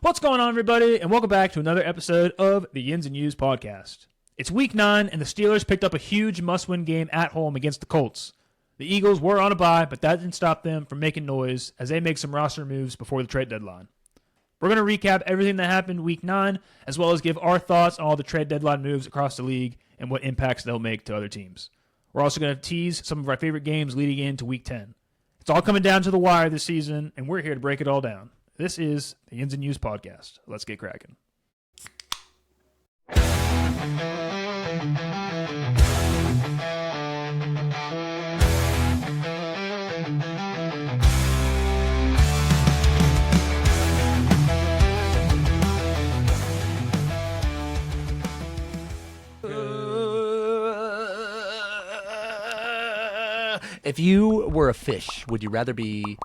What's going on, everybody, and welcome back to another episode of the Yins and Yous podcast. It's Week 9, and the Steelers picked up a huge must-win game at home against the Colts. The Eagles were on a bye, but that didn't stop them from making noise as they make some roster moves before the trade deadline. We're going to recap everything that happened Week 9, as well as give our thoughts on all the trade deadline moves across the league and what impacts they'll make to other teams. We're also going to tease some of our favorite games leading into Week 10. It's all coming down to the wire this season, and we're here to break it all down. This is the Yins and Yous podcast. Let's get cracking. If you were a fish, would you rather be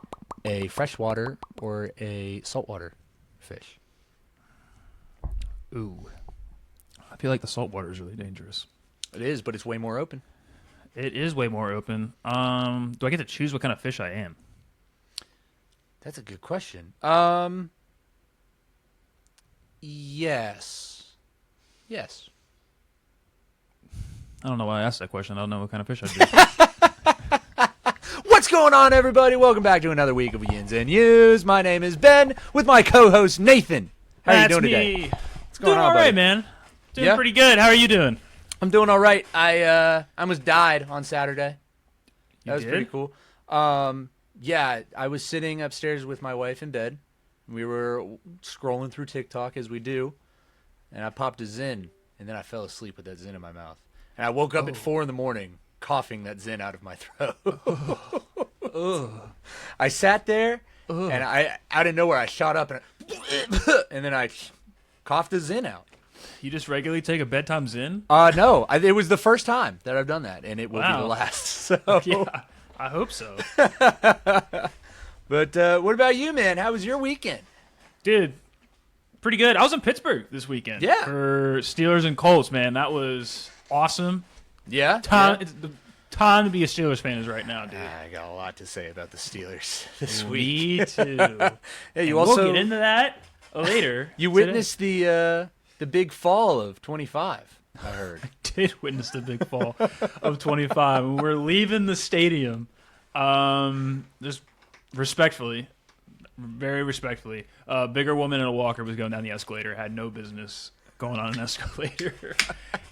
a freshwater or a saltwater fish? Ooh. I feel like the saltwater is really dangerous. It is, but it's way more open. It is way more open. Do I get to choose what kind of fish I am? That's a good question. Yes. Yes. I don't know why I asked that question. I don't know what kind of fish I'd be. What's going on, everybody? Welcome back to another week of Yins and Yous. My name is Ben with my co-host Nathan. How are you doing today? What's going on, all buddy? right, man. Doing pretty good. How are you doing? I'm doing all right. I almost died on Saturday. That was pretty cool. Yeah, I was sitting upstairs with my wife in bed. We were scrolling through TikTok as we do, and I popped a Zin, and then I fell asleep with that Zin in my mouth. And I woke up at 4 a.m. coughing that Zin out of my throat. I sat there, and I out of nowhere I shot up, and then I coughed the Zin out. You just regularly take a bedtime Zin? No, it was the first time that I've done that, and it will be the last. So. Yeah, I hope so. But what about you, man? How was your weekend? Dude, pretty good. I was in Pittsburgh this weekend. Yeah. For Steelers and Colts, man. That was awesome. Yeah? It's the time to be a Steelers fan is right now, dude. I got a lot to say about the Steelers this Me week. too. Yeah, you and also we'll get into that later. You witnessed the big fall of 25, I heard. I did witness the big fall of 25. When we're leaving the stadium, just respectfully, very respectfully, a bigger woman in a walker was going down the escalator, had no business going on an escalator.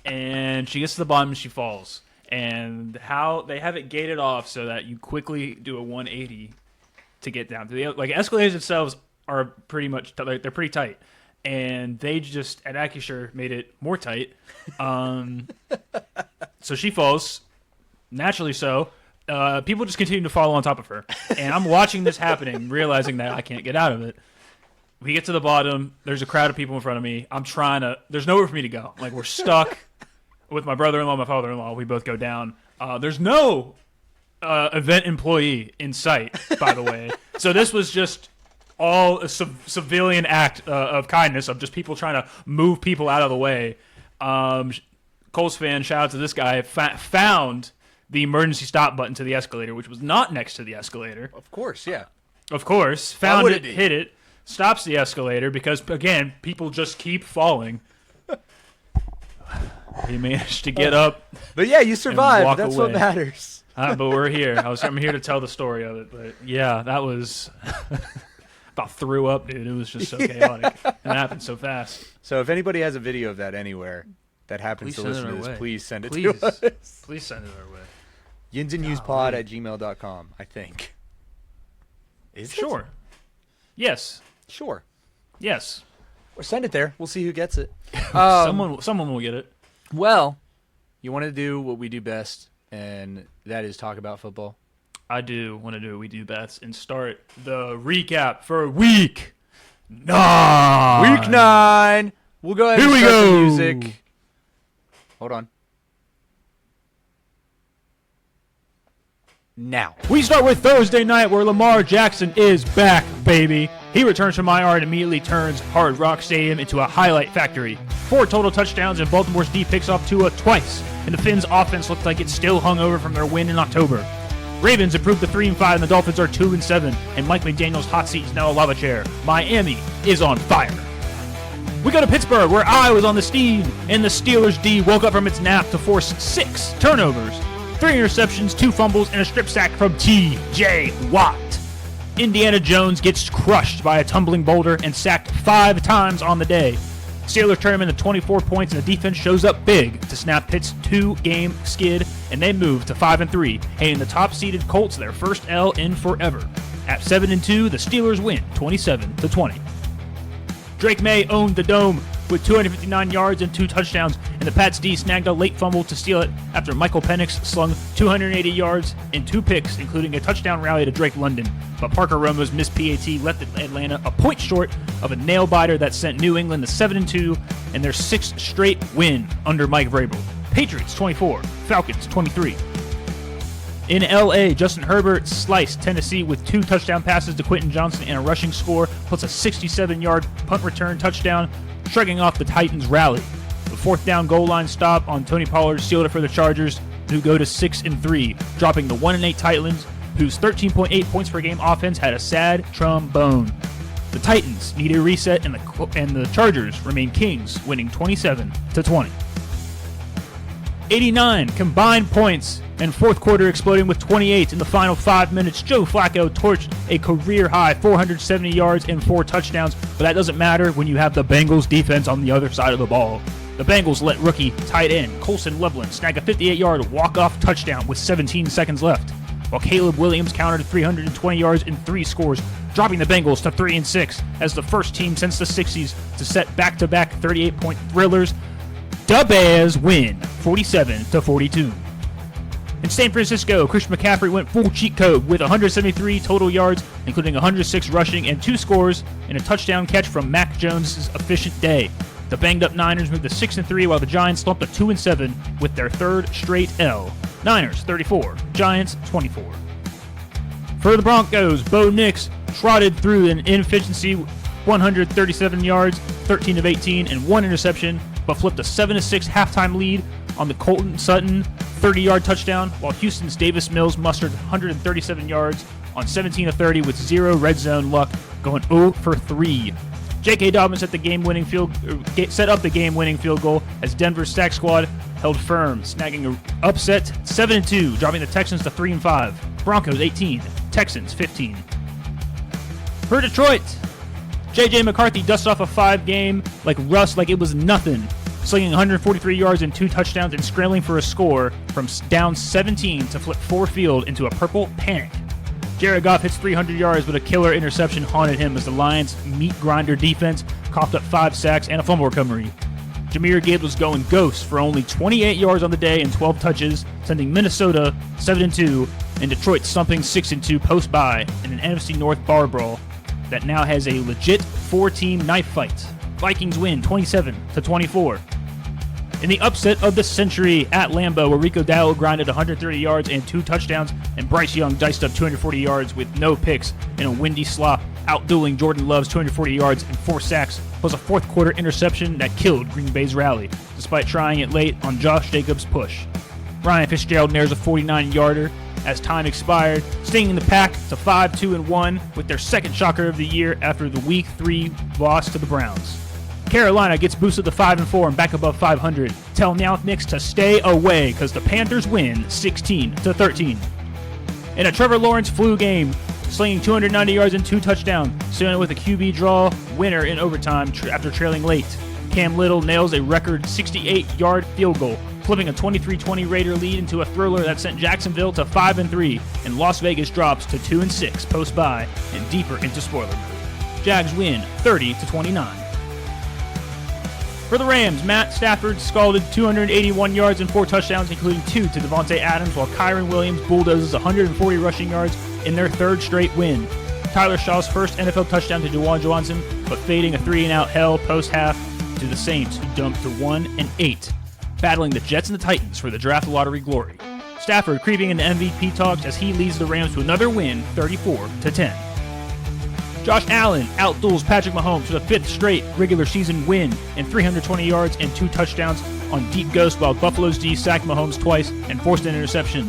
And she gets to the bottom and she falls. And how they have it gated off so that you quickly do a 180 to get down to the escalators themselves are pretty much they're pretty tight, and they just at Acusure made it more tight. So she falls naturally. So people just continue to follow on top of her, and I'm watching this happening, realizing that I can't get out of it. We get to the bottom. There's a crowd of people in front of me. I'm trying to. There's nowhere for me to go. Like, we're stuck. With my brother-in-law, my father-in-law, we both go down. There's no event employee in sight, by the way. So this was just all a civilian act of kindness of just people trying to move people out of the way. Colts fan, shout out to this guy, found the emergency stop button to the escalator, which was not next to the escalator. Of course, yeah. Of course. Found it, hit it, stops the escalator because, again, people just keep falling. He managed to get up. But yeah, you survived. That's away. what matters. But we're here. I'm here to tell the story of it. But yeah, that was about threw up, dude. It was just so chaotic. And it happened so fast. So if anybody has a video of that anywhere that happens to listen to this, please send it to us. Please send it our way. yinsandnewspod@gmail.com, I think. Is it? Sure. Yes. Sure. Yes. Or send it there. We'll see who gets it. Someone will get it. Well, you want to do what we do best, and that is talk about football. I do want to do what we do best and start the recap for Week 9. Week 9. We'll go ahead and start the music. Hold on. Now. We start with Thursday night where Lamar Jackson is back, baby. He returns from IR and immediately turns Hard Rock Stadium into a highlight factory. 4 total touchdowns and Baltimore's D picks off Tua twice, and the Finns' offense looked like it still hung over from their win in October. Ravens improved to 3-5, and the Dolphins are 2-7. And Mike McDaniel's hot seat is now a lava chair. Miami is on fire. We go to Pittsburgh, where I was on the steam, and the Steelers D woke up from its nap to force 6 turnovers, 3 interceptions, 2 fumbles, and a strip sack from T.J. Watt. Indiana Jones gets crushed by a tumbling boulder and sacked 5 times on the day. Steelers turn him into 24 points, and the defense shows up big to snap Pitt's 2-game skid, and they move to 5-3, handing the top-seeded Colts their first L in forever. At 7-2, the Steelers win 27-20. Drake May owned the Dome with 259 yards and 2 touchdowns, and the Pats D snagged a late fumble to steal it after Michael Penix slung 280 yards and 2 picks, including a touchdown rally to Drake London. But Parker Romo's missed PAT left Atlanta a point short of a nail-biter that sent New England to 7-2 and their 6th straight win under Mike Vrabel. Patriots 24, Falcons 23. In L.A., Justin Herbert sliced Tennessee with 2 touchdown passes to Quentin Johnson and a rushing score, plus a 67-yard punt return touchdown, shrugging off the Titans' rally. The 4th down goal line stop on Tony Pollard sealed it for the Chargers, who go to 6-3, dropping the 1-8 Titans, whose 13.8 points per game offense had a sad trombone. The Titans need a reset, and the Chargers remain kings, winning 27-20. 89 combined points, and 4th quarter exploding with 28 in the final 5 minutes. Joe Flacco torched a career-high 470 yards and 4 touchdowns, but that doesn't matter when you have the Bengals defense on the other side of the ball. The Bengals let rookie tight end Colson Loveland snag a 58-yard walk-off touchdown with 17 seconds left, while Caleb Williams countered 320 yards in 3 scores, dropping the Bengals to 3-6 as the first team since the 60s to set back-to-back 38-point thrillers. The Bears win 47-42. In San Francisco, Christian McCaffrey went full cheat code with 173 total yards, including 106 rushing and 2 scores, and a touchdown catch from Mac Jones' efficient day. The banged-up Niners moved to 6-3, while the Giants slumped to 2-7 with their 3rd straight L. Niners 34, Giants 24. For the Broncos, Bo Nix trotted through an inefficiency 137 yards, 13 of 18, and 1 interception, but flipped a 7-6 halftime lead on the Colton Sutton 30-yard touchdown, while Houston's Davis Mills mustered 137 yards on 17 of 30 with 0 red zone luck, going 0 for 3. J.K. Dobbins set up the game-winning field goal as Denver's stack squad held firm, snagging an upset 7-2, dropping the Texans to 3-5. Broncos 18, Texans 15. For Detroit, J.J. McCarthy dusted off a 5-game like it was nothing, slinging 143 yards and 2 touchdowns and scrambling for a score from down 17 to flip Ford Field into a purple panic. Jared Goff hits 300 yards, but a killer interception haunted him as the Lions' meat grinder defense coughed up 5 sacks and a fumble recovery. Jahmyr Gibbs was going ghost for only 28 yards on the day and 12 touches, sending Minnesota 7-2 and Detroit stumping 6-2 post-bye in an NFC North bar brawl that now has a legit 4-team knife fight. Vikings win 27-24. In the upset of the century at Lambeau, where Rico Dowdle grinded 130 yards and 2 touchdowns, and Bryce Young diced up 240 yards with no picks in a windy slop, outdueling Jordan Love's 240 yards and 4 sacks, plus a 4th quarter interception that killed Green Bay's rally, despite trying it late on Josh Jacobs' push. Ryan Fitzgerald nares a 49-yarder as time expired, stinging the pack to 5-2-1 with their 2nd shocker of the year after the Week 3 loss to the Browns. Carolina gets boosted to 5-4 and back above 500. Tell now Knicks to stay away because the Panthers win 16-13. In a Trevor Lawrence flu game, slinging 290 yards and 2 touchdowns, sealing with a QB draw winner in overtime after trailing late. Cam Little nails a record 68-yard field goal, flipping a 23-20 Raider lead into a thriller that sent Jacksonville to 5-3, and Las Vegas drops to 2-6 post-bye and deeper into spoiler mode. Jags win 30-29. For the Rams, Matt Stafford scalded 281 yards and 4 touchdowns, including 2 to Devontae Adams, while Kyron Williams bulldozes 140 rushing yards in their 3rd straight win. Tyler Shaw's first NFL touchdown to Juwan Johnson, but fading a 3-and-out hell post-half to the Saints, who dumped to 1-8, battling the Jets and the Titans for the draft lottery glory. Stafford creeping into MVP talks as he leads the Rams to another win, 34-10. Josh Allen outduels Patrick Mahomes for the 5th straight regular season win and 320 yards and 2 touchdowns on deep ghost, while Buffalo's D sacked Mahomes twice and forced an interception.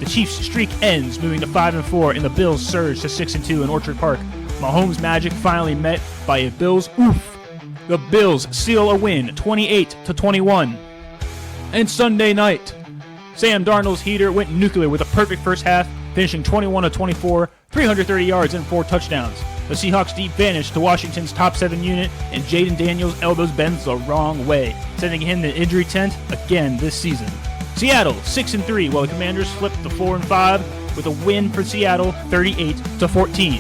The Chiefs' streak ends, moving to 5-4, and the Bills surge to 6-2 in Orchard Park. Mahomes' magic finally met by a Bills oof. The Bills seal a win, 28-21. And Sunday night, Sam Darnold's heater went nuclear with a perfect first half, finishing 21-24, 330 yards and 4 touchdowns. The Seahawks deep vanished to Washington's top 7 unit, and Jaden Daniels' elbows bends the wrong way, sending him to injury tent again this season. Seattle 6-3, while the Commanders flipped to 4-5 with a win for Seattle, 38-14.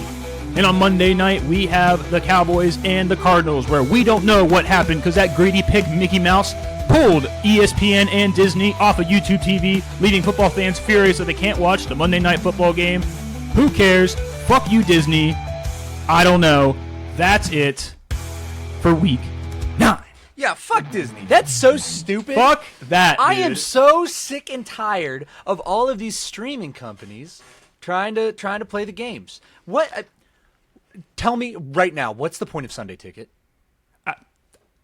And on Monday night, we have the Cowboys and the Cardinals, where we don't know what happened because that greedy pig Mickey Mouse pulled ESPN and Disney off of YouTube TV, leaving football fans furious that they can't watch the Monday Night Football game. Who cares? Fuck you, Disney. I don't know. That's it for week 9. Yeah, fuck Disney. That's so stupid. Fuck that, I dude. am so sick and tired of all of these streaming companies trying to play the games. What? Tell me right now, what's the point of Sunday Ticket?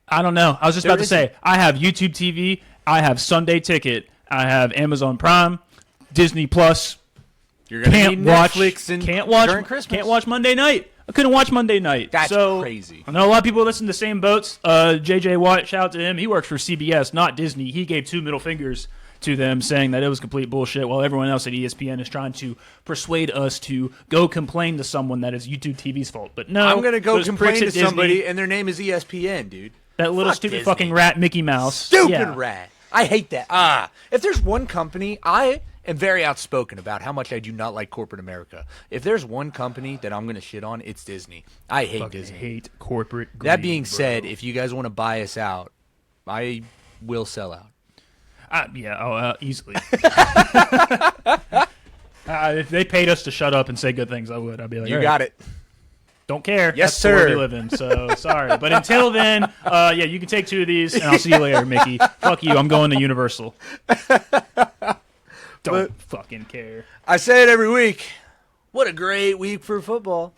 I don't know. I was just about to say, I have YouTube TV, I have Sunday Ticket, I have Amazon Prime, Disney Plus. You're gonna need Netflix and during Christmas. Can't watch Monday night. I couldn't watch Monday night. That's crazy. I know a lot of people listen to the same boats. JJ Watt, shout out to him. He works for CBS, not Disney. He gave 2 middle fingers to them, saying that it was complete bullshit, while everyone else at ESPN is trying to persuade us to go complain to someone that is YouTube TV's fault. But no, I'm gonna go those complain pricks to at Disney, somebody, and their name is ESPN, dude. that little Fuck stupid Disney. fucking rat Mickey Mouse. Stupid rat. I hate that. If there's one company, I am very outspoken about how much I do not like corporate America. If there's one company that I'm going to shit on, it's Disney. I hate Fucking Disney. hate corporate greed, That being bro. said, if you guys want to buy us out, I will sell out. Easily. If they paid us to shut up and say good things, I would. I'd be like, You got it. Don't care. Yes, That's the world sir. we live in. So sorry, but until then, you can take 2 of these, and I'll see you later, Mickey. Fuck you. I'm going to Universal. Don't fucking care. I say it every week. What a great week for football.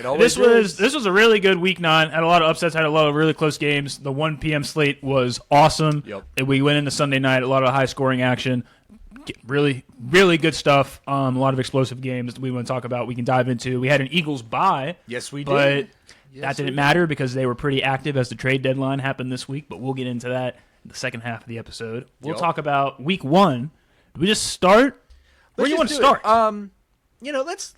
It always This was a really good week 9. Had a lot of upsets. Had a lot of really close games. The 1 p.m. slate was awesome. Yep. And we went into Sunday night. A lot of high scoring action. Really, really good stuff. A lot of explosive games that we want to talk about. We can dive into. We had an Eagles bye. Yes, we But did. that didn't matter because they were pretty active as the trade deadline happened this week. But we'll get into that in the second half of the episode. We'll Yep. talk about week 1. Do we just start? Where do you want to start? Let's.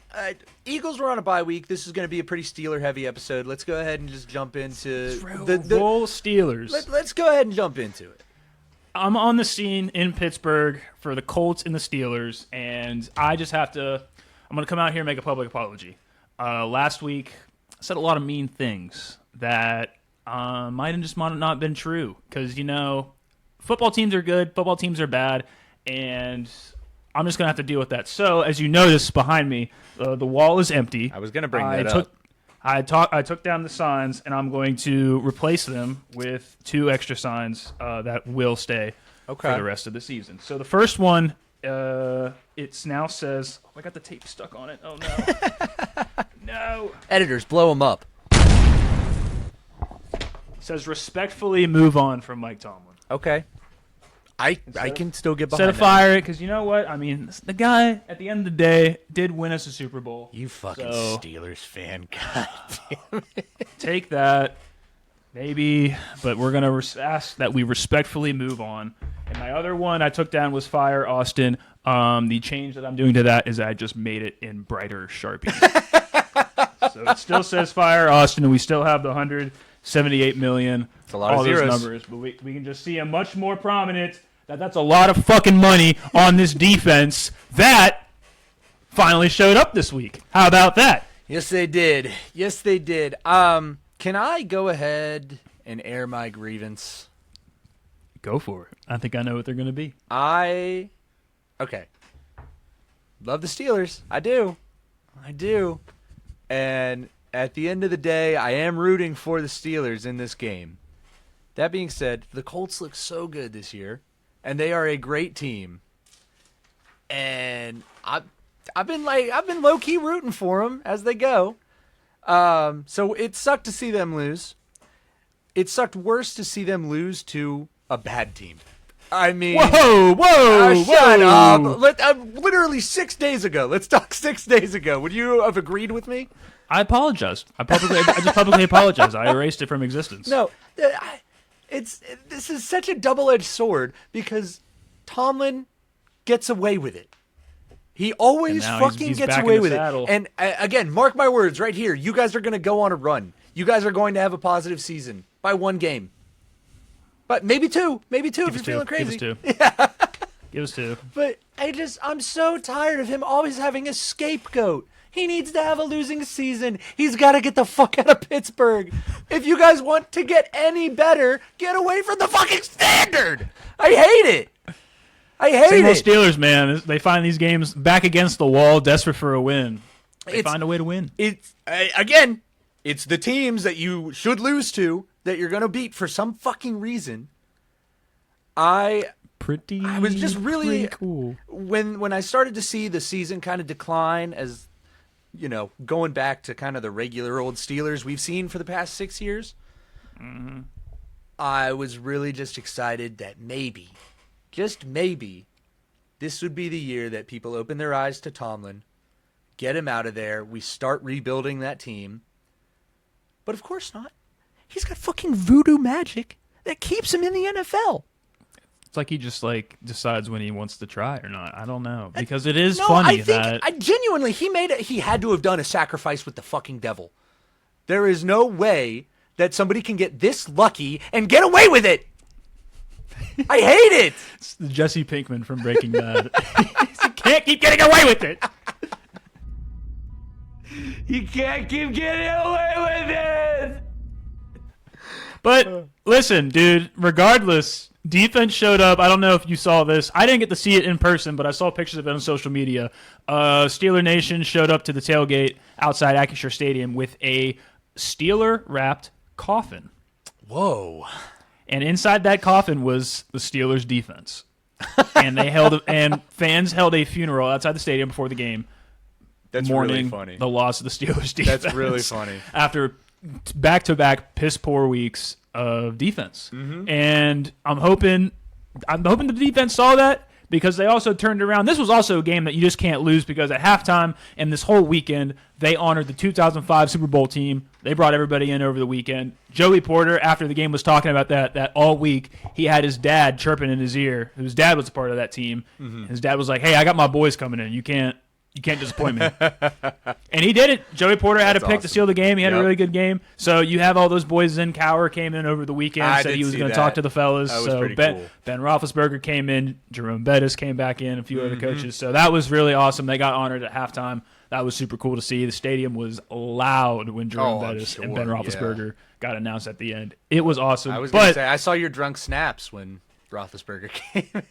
Eagles were on a bye week. This is going to be a pretty Steeler-heavy episode. Let's go ahead and just jump into Roll Steelers. Let's go ahead and jump into it. I'm on the scene in Pittsburgh for the Colts and the Steelers, and I just have to. I'm going to come out here and make a public apology. Last week, I said a lot of mean things that might have just not been true because football teams are good, football teams are bad, and I'm just going to have to deal with that. So, as you notice behind me, the wall is empty. I was going to bring that up. I took down the signs, and I'm going to replace them with 2 extra signs that will stay for the rest of the season. So the first one, it now says, I got the tape stuck on it. Oh, no. No. Editors, blow them up. It says, respectfully move on from Mike Tomlin. Okay. I can still get behind Instead of that. fire it, because you know what? I mean, the guy, at the end of the day, did win us a Super Bowl. You fucking So- Steelers fan. God damn it. Take that, maybe, but we're going to ask that we respectfully move on. And my other one I took down was Fire Austin. The change that I'm doing to that is I just made it in brighter Sharpie. So it still says Fire Austin, and we still have the $178 million. It's a lot all of those zeros. numbers, but we can just see a much more prominent that's a lot of fucking money on this defense that finally showed up this week. How about that? Yes, they did. Yes, they did. Can I go ahead and air my grievance? Go for it. I think I know what they're going to be. Okay. Love the Steelers. I do. And at the end of the day, I am rooting for the Steelers in this game. That being said, the Colts look so good this year, and they are a great team. And I've been low key rooting for them as they go. So it sucked to see them lose. It sucked worse to see them lose to a bad team. I mean, whoa! Shut up! Literally 6 days ago. Let's talk 6 days ago. Would you have agreed with me? I apologized. I just publicly apologized. I erased it from existence. No, this is such a double-edged sword because Tomlin gets away with it. He always fucking he's gets back away in the with saddle. it. And again, mark my words right here. You guys are going to go on a run. You guys are going to have a positive season by 1 game. But maybe 2. Maybe 2 if you're feeling crazy. Give us 2. Yeah. Give us 2. But I'm so tired of him always having a scapegoat. He needs to have a losing season. He's got to get the fuck out of Pittsburgh. If you guys want to get any better, get away from the fucking standard. I hate it. Same old Steelers, man. They find these games back against the wall, desperate for a win. They find a way to win. It's the teams that you should lose to that you're going to beat for some fucking reason. I was just really cool when I started to see the season kind of decline as, going back to kind of the regular old Steelers we've seen for the past 6 years. Mm-hmm. I was really just excited that maybe, just maybe, this would be the year that people open their eyes to Tomlin, get him out of there, we start rebuilding that team. But of course not. He's got fucking voodoo magic that keeps him in the NFL. It's like he just decides when he wants to try or not. I don't know, because it is funny that I genuinely he had to have done a sacrifice with the fucking devil. There is no way that somebody can get this lucky and get away with it. I hate it. It's Jesse Pinkman from Breaking Bad. You can't keep getting away with it. You can't keep getting away with it. But listen, dude, regardless, defense showed up. I don't know if you saw this. I didn't get to see it in person, but I saw pictures of it on social media. Steeler Nation showed up to the tailgate outside Acrisure Stadium with a Steeler-wrapped coffin. Whoa. And inside that coffin was the Steelers' defense. And fans held a funeral outside the stadium before the game. That's mourning really funny. The loss of the Steelers' defense. That's really funny. After back-to-back piss-poor weeks of defense. Mm-hmm. And I'm hoping the defense saw that, because they also turned around. This was also a game that you just can't lose, because at halftime and this whole weekend, they honored the 2005 Super Bowl team. They brought everybody in over the weekend. Joey Porter, after the game, was talking about that all week. He had his dad chirping in his ear. His dad was a part of that team. Mm-hmm. His dad was like, "Hey, I got my boys coming in. You can't disappoint me." And he did it. Joey Porter had a pick to seal the game. He had a really good game. So you have all those boys in. Cower came in over the weekend, said he was going to talk to the fellas. That was so pretty Ben cool. Roethlisberger came in. Jerome Bettis came back in. A few other coaches. So that was really awesome. They got honored at halftime. That was super cool to see. The stadium was loud when Jerome Bettis and Ben Roethlisberger got announced at the end. It was awesome. I was going to say, I saw your drunk snaps when Roethlisberger came.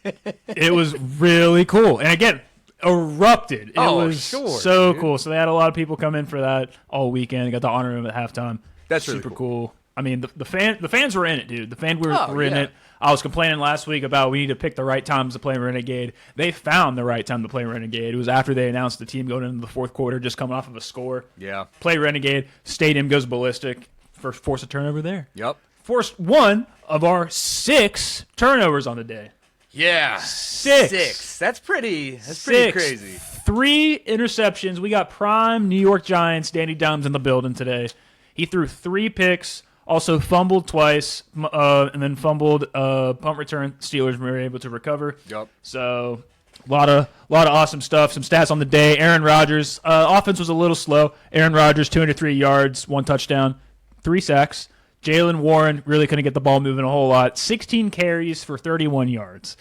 It was really cool. And again, erupted. It was so cool. So they had a lot of people come in for that all weekend. Got to honor him at halftime. That's super really cool. I mean, the fans were in it, dude. The fans were in it. I was complaining last week about we need to pick the right times to play Renegade. They found the right time to play Renegade. It was after they announced the team going into the fourth quarter, just coming off of a score. Yeah. Play Renegade. Stadium goes ballistic. First force a turnover there. Yep. Forced one of our 6 turnovers on the day. Yeah. 6. That's pretty crazy. 3 interceptions. We got prime New York Giants Danny Dimes in the building today. He threw 3 picks, also fumbled twice, and then fumbled punt return. Steelers were able to recover. Yep. So a lot of awesome stuff. Some stats on the day. Aaron Rodgers, offense was a little slow. Aaron Rodgers, 203 yards, 1 touchdown, 3 sacks. Jalen Warren really couldn't get the ball moving a whole lot. 16 carries for 31 yards.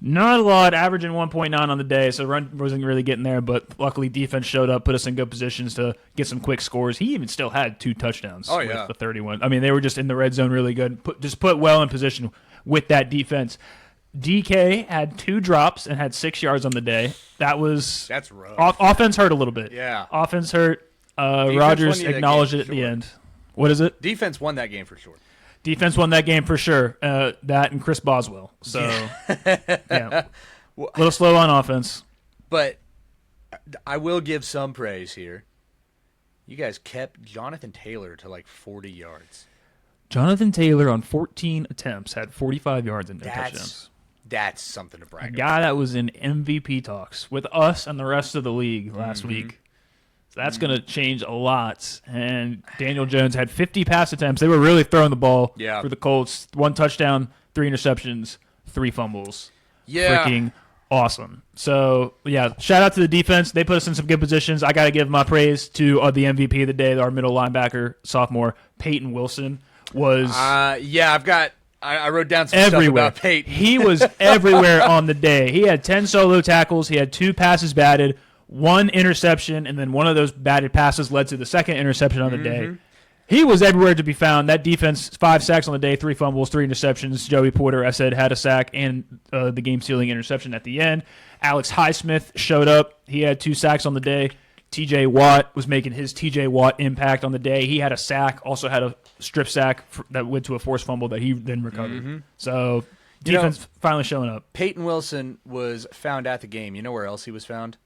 Not a lot, averaging 1.9 on the day, so run wasn't really getting there, but luckily defense showed up, put us in good positions to get some quick scores. He even still had 2 touchdowns with the 31. I mean, they were just in the red zone really good. Put well in position with that defense. DK had 2 drops and had 6 yards on the day. That's rough. Offense hurt a little bit. Yeah. Offense hurt. Rodgers acknowledged it at the end. What is it? Defense won that game for sure. Defense won that game for sure. That and Chris Boswell. So, yeah. A little slow on offense. But I will give some praise here. You guys kept Jonathan Taylor to like 40 yards. Jonathan Taylor on 14 attempts had 45 yards and no touchdowns. That's something to A brag about. guy that was in MVP talks with us and the rest of the league last week. So that's going to change a lot. And Daniel Jones had 50 pass attempts. They were really throwing the ball for the Colts. 1 touchdown, 3 interceptions, 3 fumbles. Yeah. Freaking awesome. So, yeah, shout out to the defense. They put us in some good positions. I got to give my praise to the MVP of the day, our middle linebacker, sophomore, Peyton Wilson. Was I wrote down some everywhere. stuff about Peyton. He was everywhere on the day. He had 10 solo tackles. He had 2 passes batted, 1 interception, and then one of those batted passes led to the second interception on the day. He was everywhere to be found. That defense, 5 sacks on the day, 3 fumbles, 3 interceptions. Joey Porter, I said, had a sack and the game-sealing interception at the end. Alex Highsmith showed up. He had 2 sacks on the day. T.J. Watt was making his T.J. Watt impact on the day. He had a sack, also had a strip sack that went to a forced fumble that he then recovered. So defense finally showing up. Peyton Wilson was found at the game. You know where else he was found?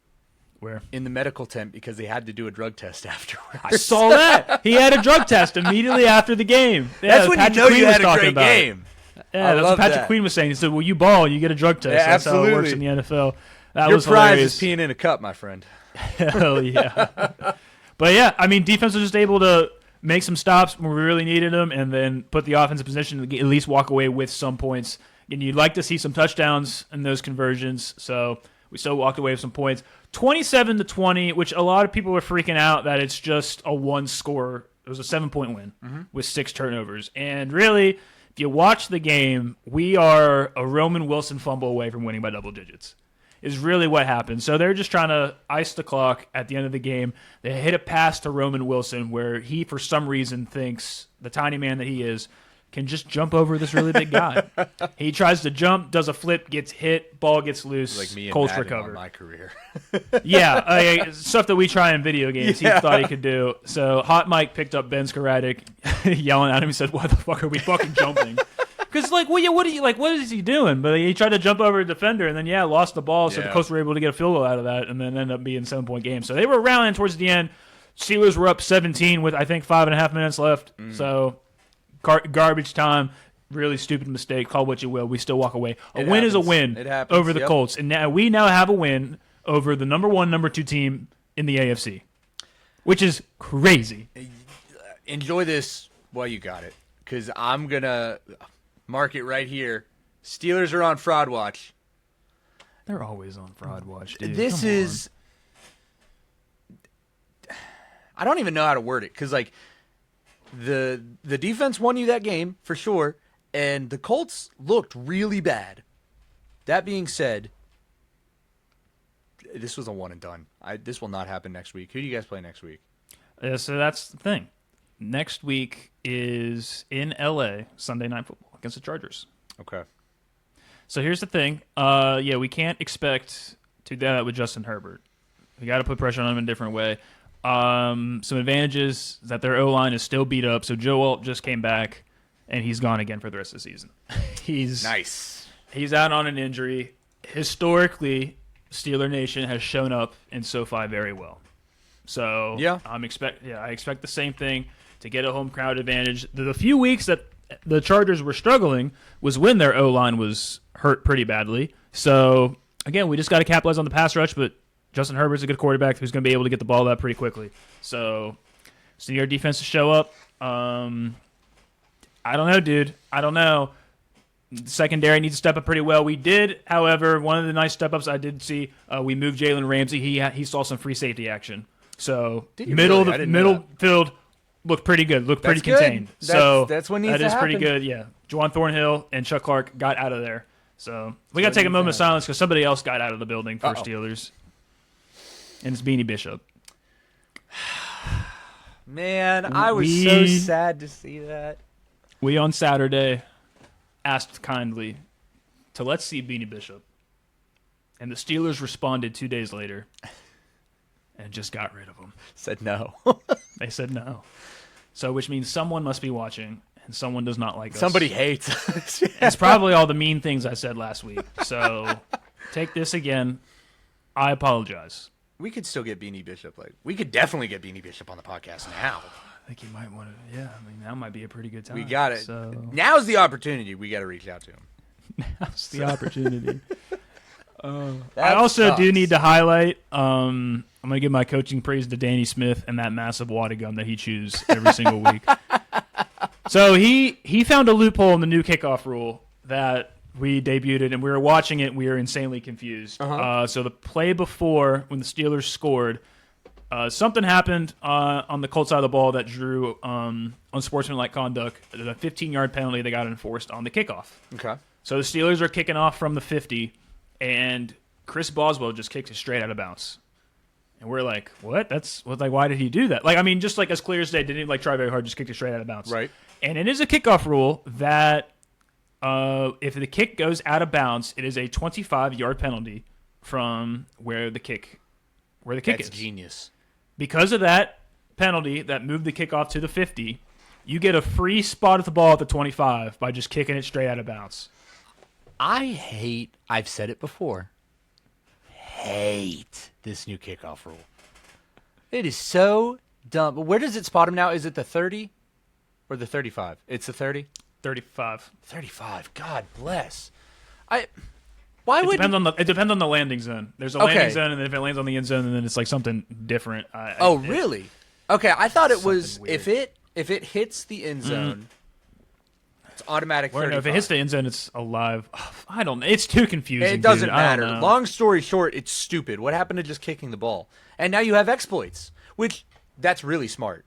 Where? In the medical tent because they had to do a drug test afterwards. I saw that. He had a drug test immediately after the game. Yeah, That's when Patrick you know Queen you was had a talking great about game. Yeah, that's what Patrick Queen was saying. He said, well, you ball, you get a drug test. Yeah, that's how it works absolutely. in the NFL. That Your was prize hilarious. is peeing in a cup, my friend. Hell yeah. But yeah, I mean, defense was just able to make some stops when we really needed them and then put the offense in position to at least walk away with some points. And you'd like to see some touchdowns in those conversions. So we still walked away with some points. 27-20, which a lot of people were freaking out that it's just a 1 score. It was a 7-point win with 6 turnovers. And really, if you watch the game, we are a Roman Wilson fumble away from winning by double digits. Is really what happened. So they're just trying to ice the clock at the end of the game. They hit a pass to Roman Wilson where he, for some reason, thinks the tiny man that he is can just jump over this really big guy. He tries to jump, does a flip, gets hit, ball gets loose, Like me and Colts Madden recover. on my career. Yeah, stuff that we try in video games. He thought he could do. So Hot Mike picked up Ben Skoratic, yelling at him. He said, "Why the fuck are we fucking jumping?" Because what is he doing? But he tried to jump over a defender and then lost the ball. So the Colts were able to get a field goal out of that and then ended up being a 7-point game. So they were rallying towards the end. Steelers were up 17 with I think 5.5 minutes left. So garbage time. Really stupid mistake. Call what you will. We still walk away. A win is a win over the Colts, and we now have a win over the number 1, number 2 team in the AFC, which is crazy. Enjoy this while you got it, because I'm gonna mark it right here. Steelers are on fraud watch. They're always on fraud watch, dude. This Come is. I don't even know how to word it because the defense won you that game for sure, and the Colts looked really bad. That being said, this was a one and done. This will not happen next week. Who do you guys play next week? So that's the thing. Next week is in LA, Sunday Night Football against the Chargers. Okay. So here's the thing. We can't expect to do that with Justin Herbert. We got to put pressure on him in a different way. Some advantages is that their O-line is still beat up. So Joe Alt just came back, and he's gone again for the rest of the season. Nice. He's out on an injury. Historically, Steeler Nation has shown up in SoFi very well. So I expect the same thing to get a home crowd advantage. The few weeks that the Chargers were struggling was when their O-line was hurt pretty badly. So, again, we just got to capitalize on the pass rush, but Justin Herbert's a good quarterback who's going to be able to get the ball out pretty quickly. So, see our defense to show up. I don't know, dude. I don't know. The secondary needs to step up pretty well. We did, however, one of the nice step-ups I did see, we moved Jalen Ramsey. He saw some free safety action. So, middle field looked pretty good. Looked pretty contained. That's what needs to happen. That is pretty good, yeah. Juwan Thornhill and Chuck Clark got out of there. So, we got to take a moment of silence because somebody else got out of the building for Steelers. And it's Beanie Bishop. Man, I was so sad to see that. We on Saturday asked kindly to let's see Beanie Bishop. And the Steelers responded 2 days later and just got rid of him. Said no. They said no. So, which means someone must be watching and someone does not like us. Somebody hates us. It's probably all the mean things I said last week. So, take this again. I apologize. We could still get Beanie Bishop. We could definitely get Beanie Bishop on the podcast now. I think you might want to. Yeah, I mean that might be a pretty good time. We got it. So. Now's the opportunity. We got to reach out to him. Now's the opportunity. I That also sucks. do need to highlight. I'm going to give my coaching praise to Danny Smith and that massive wada gun that he chews every single week. So he found a loophole in the new kickoff rule that we debuted, and we were watching it. We were insanely confused. So the play before, when the Steelers scored, something happened on the Colts side of the ball that drew unsportsmanlike conduct. The 15-yard penalty that got enforced on the kickoff. Okay. So the Steelers are kicking off from the 50, and Chris Boswell just kicked it straight out of bounds. And we're like, what? Why did he do that? Like, I mean, just like as clear as day, didn't even try very hard, just kicked it straight out of bounds. Right. And it is a kickoff rule that if the kick goes out of bounds, it is a 25-yard penalty from where the kick is. That's genius. Because of that penalty that moved the kickoff to the 50, you get a free spot at the ball at the 25 by just kicking it straight out of bounds. I've said it before, hate this new kickoff rule. It is so dumb. But where does it spot him now? Is it the 30 or the 35? It's the 30? 35. 35. God bless. It depends on the landing zone. There's a landing zone, and then if it lands on the end zone, then it's like something different. Really? Okay, I thought it was weird. if it hits the end zone, it's automatic. Or 35. no, if it hits the end zone, it's alive. I don't know. It's too confusing. It doesn't dude. I don't matter. know. Long story short, it's stupid. What happened to just kicking the ball? And now you have exploits, which that's really smart.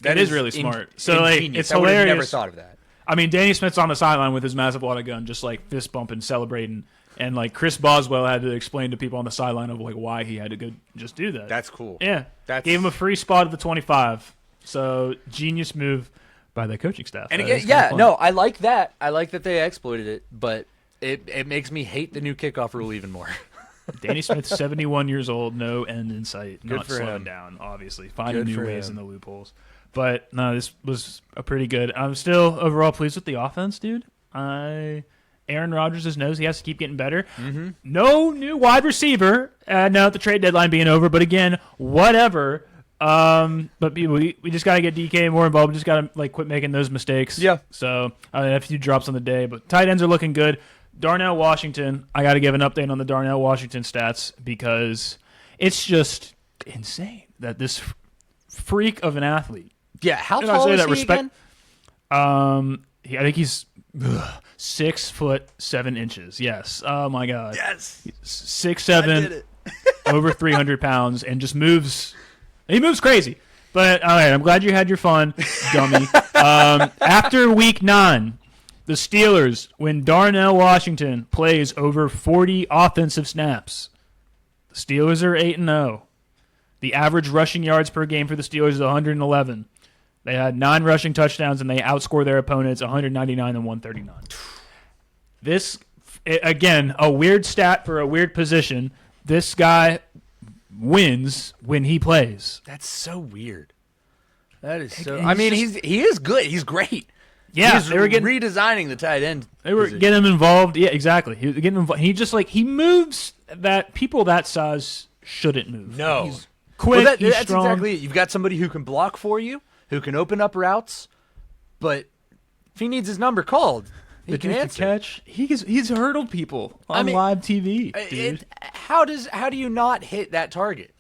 That is really smart. So like, ingenious. it's I would have hilarious. never thought of that. I mean, Danny Smith's on the sideline with his massive water gun, just like fist bumping, celebrating, and like Chris Boswell had to explain to people on the sideline of like why he had to go just do that. That's cool. Yeah, gave him a free spot at the 25. So genius move by the coaching staff. And again, I like that. I like that they exploited it, but it makes me hate the new kickoff rule even more. Danny Smith, 71 years old, no end in sight, Good not for slowing him. down, obviously, finding Good new for ways him. in the loopholes. But no, this was a pretty good. I'm still overall pleased with the offense, dude. Aaron Rodgers just knows he has to keep getting better. Mm-hmm. No new wide receiver. Now the trade deadline being over, but again, whatever. But we just gotta get DK more involved. We just gotta like quit making those mistakes. Yeah. So a few drops on the day, but tight ends are looking good. Darnell Washington, I got to give an update on the Darnell Washington stats because it's just insane that this freak of an athlete. Yeah, how And I tall say is that he again? I think he's 6'7". Yes. Oh my God. Yes. 6'7", over 300 pounds, and just moves. He moves crazy. But all right, I'm glad you had your fun, dummy. After week 9. The Steelers, when Darnell Washington plays over 40 offensive snaps, the Steelers are 8-0. The average rushing yards per game for the Steelers is 111. They had 9 rushing touchdowns, and they outscore their opponents 199 and 139. This, again, a weird stat for a weird position. This guy wins when he plays. That's so weird. That is so. He's I mean, just- he is good. He's great. Yeah, He's they were getting redesigning the tight end. They were position. getting him involved. Yeah, exactly. He was getting involved. He just like he moves that people that size shouldn't move. No. He's quick. Well, he's that's strong. exactly it. You've got somebody who can block for you, who can open up routes, but if he needs his number called, he The can dude answer. catch. He's hurdled people on I mean, live TV. Dude. How do you not hit that target?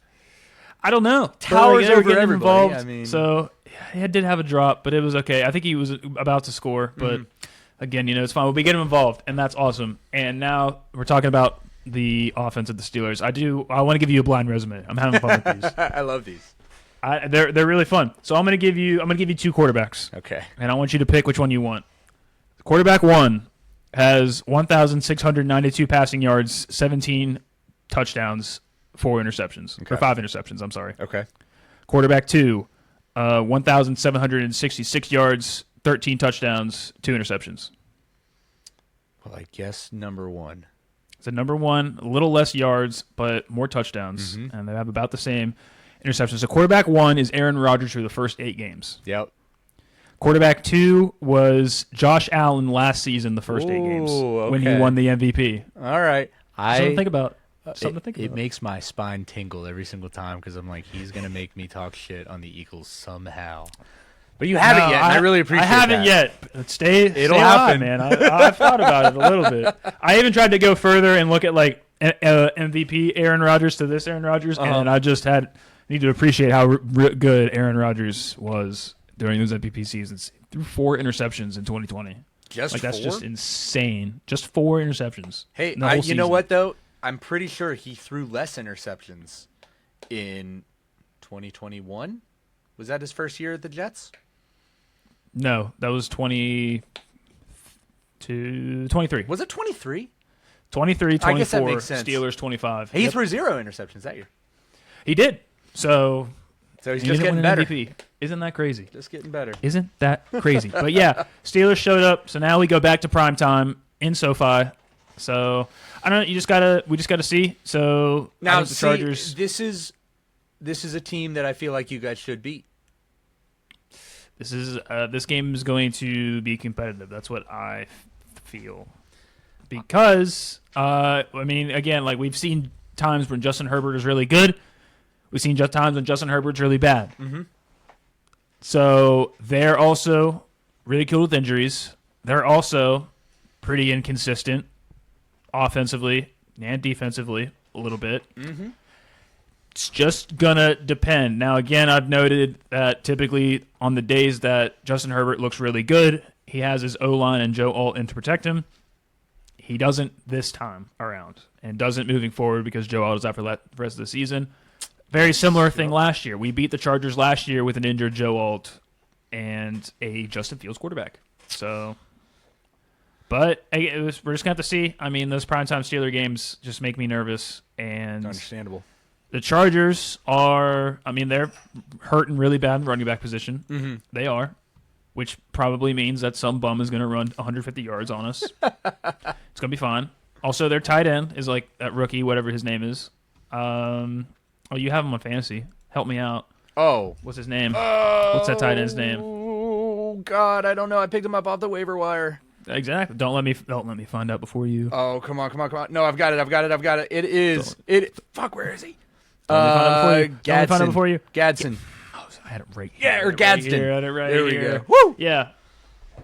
I don't know. Towers But, they were over getting him everybody. involved, I mean- so he did have a drop, but it was okay. I think he was about to score, but again, it's fine. We get him involved, and that's awesome. And now we're talking about the offense of the Steelers. I want to give you a blind resume. I'm having fun with these. I love these. They're really fun. So I'm gonna give you 2 quarterbacks. Okay. And I want you to pick which one you want. Quarterback 1 has 1,692 passing yards, 17 touchdowns, 4 interceptions. Okay. Or 5 interceptions, I'm sorry. Okay. Quarterback 2, 1,766 yards, 13 touchdowns, 2 interceptions. Well, I guess number 1. So number 1, a little less yards, but more touchdowns. And they have about the same interceptions. So quarterback 1 is Aaron Rodgers for the first 8 games. Yep. Quarterback 2 was Josh Allen last season, the first 8 games, Ooh, when he okay. won the MVP. All right. Something to think about. It makes my spine tingle every single time because I'm like, he's going to make me talk shit on the Eagles somehow. But you haven't yet, and I really appreciate that. I haven't yet. Stay It'll happen, happen. man. I've thought about it a little bit. I even tried to go further and look at like MVP Aaron Rodgers to this Aaron Rodgers, and I just need to appreciate how good Aaron Rodgers was during those MVP seasons. Threw 4 interceptions in 2020. That's just insane. Just 4 interceptions. Hey, you know what though? I'm pretty sure he threw less interceptions in 2021. Was that his first year at the Jets? No, that was 23. Was it 23? 23, 24. I guess that makes sense. Steelers 25. He threw 0 interceptions that year. He did. So he's just getting better. MVP. Isn't that crazy? Just getting better. Isn't that crazy? But yeah, Steelers showed up. So now we go back to prime time in SoFi. So I don't know. We just gotta see. So now the Chargers. This is a team that I feel like you guys should beat. This game is going to be competitive. That's what I feel. Because I mean, again, like we've seen times when Justin Herbert is really good. We've seen times when Justin Herbert's really bad. Mm-hmm. So they're also ridiculed with injuries. They're also pretty inconsistent offensively and defensively a little bit. Mm-hmm. It's just going to depend. Now, again, I've noted that typically on the days that Justin Herbert looks really good, he has his O-line and Joe Alt in to protect him. He doesn't this time around and doesn't moving forward because Joe Alt is out for the rest of the season. Very similar thing last year. We beat the Chargers last year with an injured Joe Alt and a Justin Fields quarterback. So, but we're just going to have to see. I mean, those primetime Steeler games just make me nervous. And understandable. The Chargers are, I mean, they're hurting really bad in the running back position. Mm-hmm. They are, which probably means that some bum is going to run 150 yards on us. It's going to be fine. Also, their tight end is like that rookie, whatever his name is. Oh, you have him on fantasy. Help me out. Oh. What's his name? What's that tight end's name? Oh, God, I don't know. I picked him up off the waiver wire. Exactly. Don't let me find out before you. Oh, come on. No, I've got it. It is. Fuck, where is he? Don't find it before you. Gadsden. Oh, I had it right here. Yeah, or Gadsden. I had it right there here. We go. Woo! Yeah.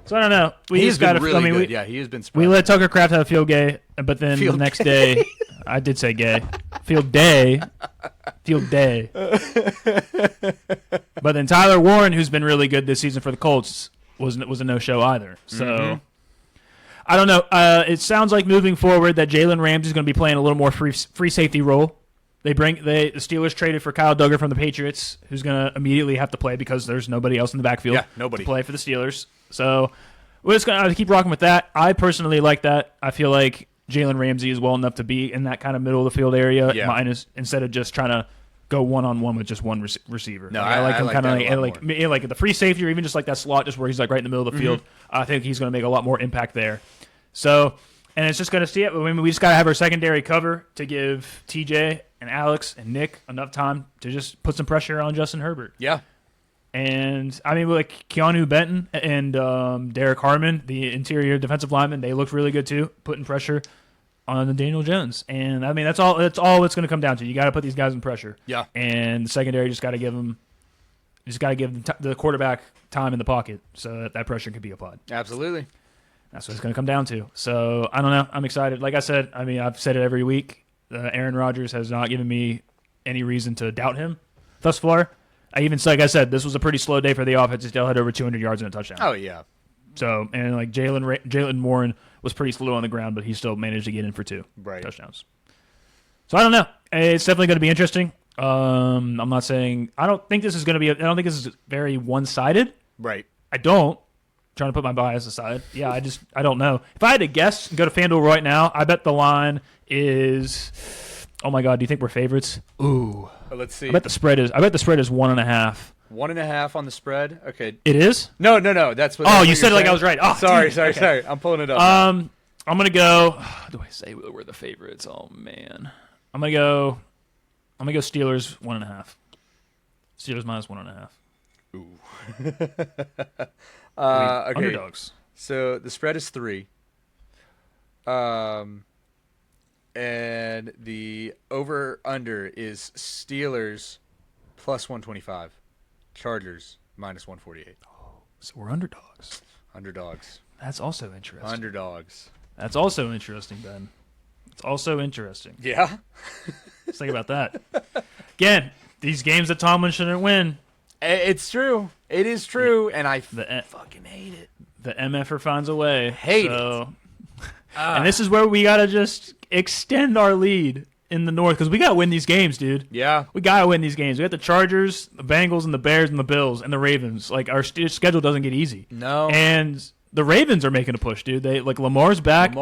So I don't know. He's been really good. Yeah, he has been We let Tucker Kraft have field day, but then the next day, I did say gay. Field day. But then Tyler Warren, who's been really good this season for the Colts, was a no-show either. So I don't know. It sounds like moving forward that Jalen Ramsey is going to be playing a little more free safety role. The Steelers traded for Kyle Duggar from the Patriots, who's going to immediately have to play because there's nobody else in the backfield to play for the Steelers. So we're just going to keep rocking with that. I personally like that. I feel like Jalen Ramsey is well enough to be in that kind of middle of the field area, instead of just trying to go one-on-one with just one receiver. No, I like him kind of like the free safety or even just like that slot, just where he's like right in the middle of the field. I think he's going to make a lot more impact there. So, and it's just going to see it. I mean, we just got to have our secondary cover to give TJ and Alex and Nick enough time to just put some pressure on Justin Herbert. Yeah. And, I mean, like Keanu Benton and Derek Harmon, the interior defensive lineman, they looked really good too, putting pressure on Daniel Jones. And, I mean, that's all it's going to come down to. You got to put these guys in pressure. Yeah. And the secondary just got to give them the quarterback time in the pocket so that pressure can be applied. Absolutely. That's what it's going to come down to. So, I don't know. I'm excited. Like I said, I mean, I've said it every week. Aaron Rodgers has not given me any reason to doubt him thus far. Like I said, this was a pretty slow day for the offense. He still had over 200 yards and a touchdown. Oh, yeah. So, and like Jalen Warren was pretty slow on the ground, but he still managed to get in for 2 touchdowns. So, I don't know. It's definitely going to be interesting. I'm not saying – I don't think this is very one-sided. Right. I don't. Trying to put my bias aside. Yeah, I don't know. If I had to guess and go to FanDuel right now, I bet the line is, oh my God, do you think we're favorites? Ooh. Let's see. I bet the spread is 1.5. 1.5 on the the Okay. It is? No. That's what. Oh, you said it like I was right. Oh, sorry. I'm pulling it up. I'm gonna go. Do I say we're the favorites? Oh man. I'm gonna go Steelers 1.5. Steelers minus 1.5. Ooh. Okay. Underdogs. So the spread is 3. And the over/under is Steelers plus 125, Chargers minus 148. Oh, So we're underdogs. Underdogs. That's also interesting. Underdogs. That's also interesting, Ben. It's also interesting. Yeah. Let's think about that. Again, these games that Tomlin shouldn't win. It's true. It is true, and I fucking hate it. The MFer finds a way. Hate it. And this is where we got to just extend our lead in the North, because we got to win these games, dude. Yeah. We got to win these games. We got the Chargers, the Bengals, and the Bears, and the Bills, and the Ravens. Like, our schedule doesn't get easy. No. And the Ravens are making a push, dude. Lamar's back.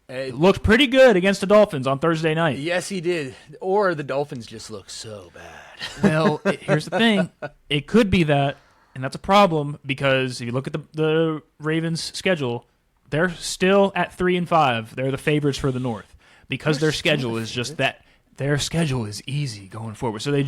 It looked pretty good against the Dolphins on Thursday night. Yes, he did. Or the Dolphins just look so bad. Well, here's the thing. It could be that, and that's a problem, because if you look at the Ravens' schedule, they're still at 3-5. They're the favorites for the North, because their schedule is just that. Their schedule is easy going forward. So they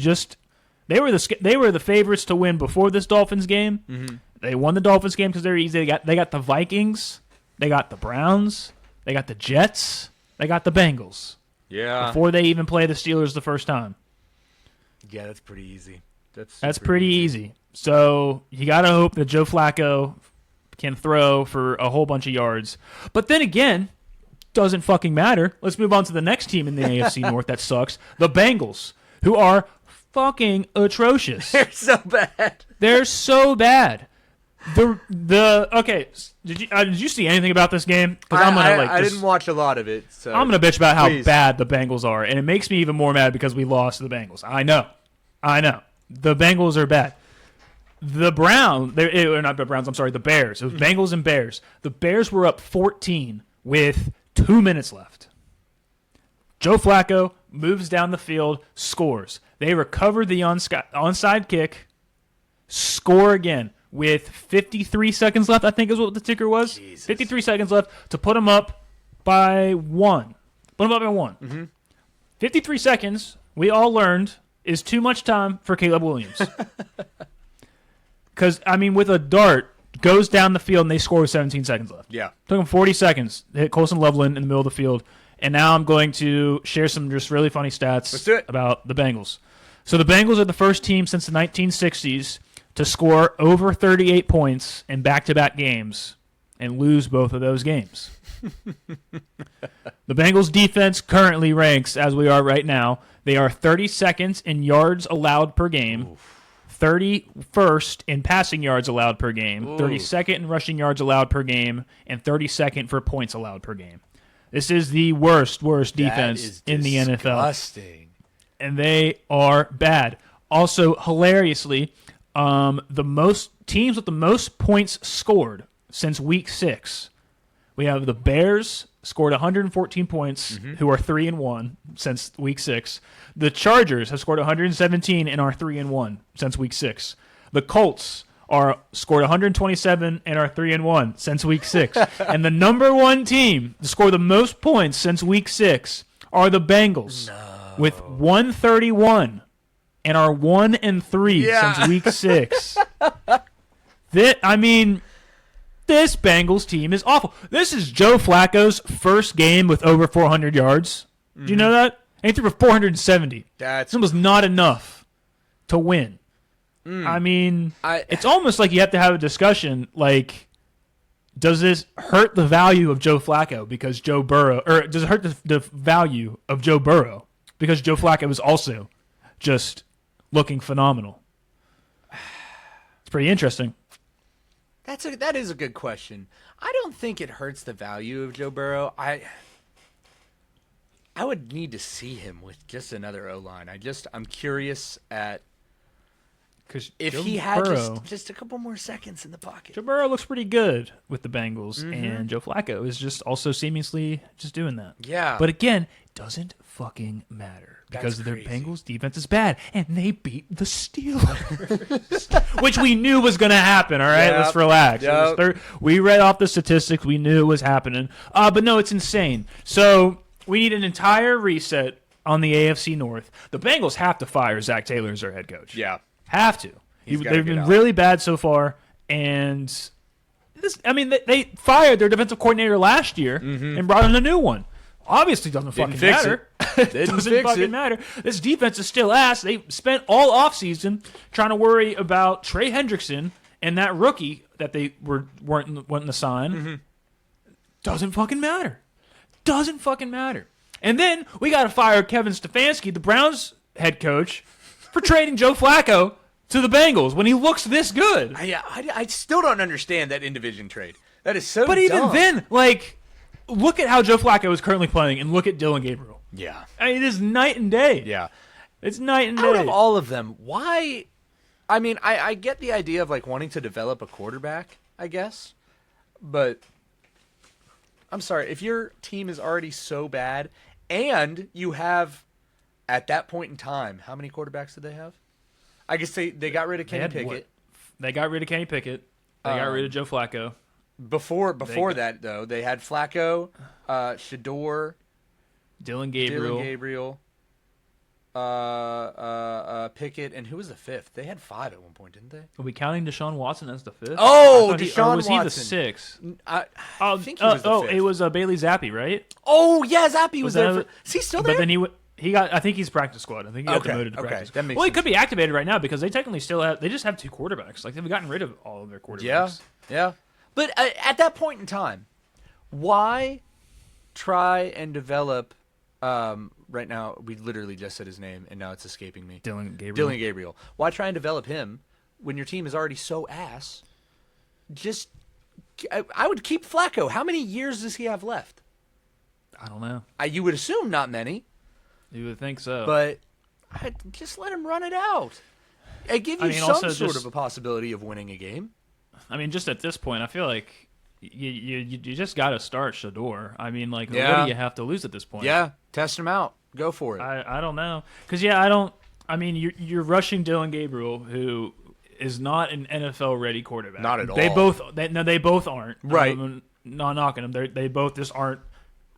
were the favorites to win before this Dolphins game. Mm-hmm. They won the Dolphins game because they're easy. They got the Vikings, they got the Browns, they got the Jets, they got the Bengals. Yeah. Before they even play the Steelers the first time. Yeah, that's pretty easy. That's pretty easy. So you got to hope that Joe Flacco can throw for a whole bunch of yards. But then again, doesn't fucking matter. Let's move on to the next team in the AFC North that sucks. The Bengals, who are fucking atrocious. They're so bad. They're so bad. Okay, did you see anything about this game? I didn't watch a lot of it. So I'm gonna bitch about how bad the Bengals are, and it makes me even more mad because we lost to the Bengals. I know. The Bengals are bad. The Bears. It was Bengals and Bears. The Bears were up 14 with 2 minutes left. Joe Flacco moves down the field, scores. They recover the onside kick, score again with 53 seconds left, I think is what the ticker was. Jesus. 53 seconds left to put them up by one. Mm-hmm. 53 seconds, we all learned, is too much time for Caleb Williams. Because, with a dart, goes down the field and they score with 17 seconds left. Yeah. Took them 40 seconds to hit Colson Loveland in the middle of the field. And now I'm going to share some just really funny stats about the Bengals. So the Bengals are the first team since the 1960s to score over 38 points in back-to-back games and lose both of those games. The Bengals defense currently ranks, as we are right now, they are 32nd in yards allowed per game. Oof. 31st in passing yards allowed per game, 32nd in rushing yards allowed per game, and 32nd for points allowed per game. This is the worst defense in the NFL. Disgusting. And they are bad. Also, hilariously, the most teams with the most points scored since week 6. We have the Bears scored 114 points, who are 3-1 since week 6. The Chargers have scored 117 and are 3-1 since week 6. The Colts scored 127 and are 3-1 since week 6. And the number one team to score the most points since week 6 are the Bengals with 131 and are 1-3 since week 6. This Bengals team is awful. This is Joe Flacco's first game with over 400 yards. Do you know that? And he threw for 470. That was not enough to win. It's almost like you have to have a discussion like, does this hurt the value of Joe Flacco because Joe Burrow, or does it hurt the value of Joe Burrow because Joe Flacco is also just looking phenomenal? It's pretty interesting. That is a good question. I don't think it hurts the value of Joe Burrow. I would need to see him with just another O-line. I'm curious at if he had just a couple more seconds in the pocket. Joe Burrow looks pretty good with the Bengals, and Joe Flacco is just also seemingly just doing that. Yeah. But again, it doesn't fucking matter because their Bengals defense is bad, and they beat the Steelers, which we knew was going to happen. All right, let's relax. Yep. We read off the statistics. We knew it was happening. But no, it's insane. So we need an entire reset on the AFC North. The Bengals have to fire Zach Taylor as their head coach. Yeah. Have to. They've been really bad so far, and they fired their defensive coordinator last year and brought in a new one. Obviously, doesn't fucking matter. It doesn't fucking matter. This defense is still ass. They spent all offseason trying to worry about Trey Hendrickson And that rookie that they weren't wanting to sign doesn't fucking matter. Doesn't fucking matter. And then we got to fire Kevin Stefanski, the Browns head coach, for trading Joe Flacco to the Bengals when he looks this good. I still don't understand that in-division trade. That is so But dumb. even then, like, look at how Joe Flacco is currently playing and look at Dylan Gabriel. Yeah. I mean, it is night and day. Yeah. It's night and day. Out of all of them, why? I mean, I get the idea of like wanting to develop a quarterback, I guess, but I'm sorry, if your team is already so bad and you have, at that point in time, how many quarterbacks did they have? I guess they got rid of Kenny Pickett. They got rid of Kenny Pickett. They got rid of Joe Flacco. Before that, though, they had Flacco, Shador, Dylan Gabriel. Pickett, and who was the fifth? They had 5 at one point, didn't they? Are we counting Deshaun Watson as the 5th? Oh, Deshaun Watson. Was he the 6th? I think he was the 5th. It was Bailey Zappi, right? Oh, yeah, Zappi was there. Is he still there? But then he got. I think he's practice squad. I think he got demoted to practice. That makes well, he sense. could be activated right now because they technically still have. They just have 2 quarterbacks. Like they've gotten rid of all of their quarterbacks. Yeah. But at that point in time, why try and develop? Right now, we literally just said his name, and now it's escaping me. Dylan Gabriel. Why try and develop him when your team is already so ass? I would keep Flacco. How many years does he have left? I don't know. You would assume not many. You would think so. But just let him run it out. I give you some sort of a possibility of winning a game. I mean, just at this point, I feel like you just got to start Shador. I mean, like, what do you have to lose at this point? Yeah, test him out. Go for it. I don't know. Because, I don't – I mean, you're rushing Dylan Gabriel, who is not an NFL-ready quarterback. Not at all. They both aren't. Right. Not knocking them. They both just aren't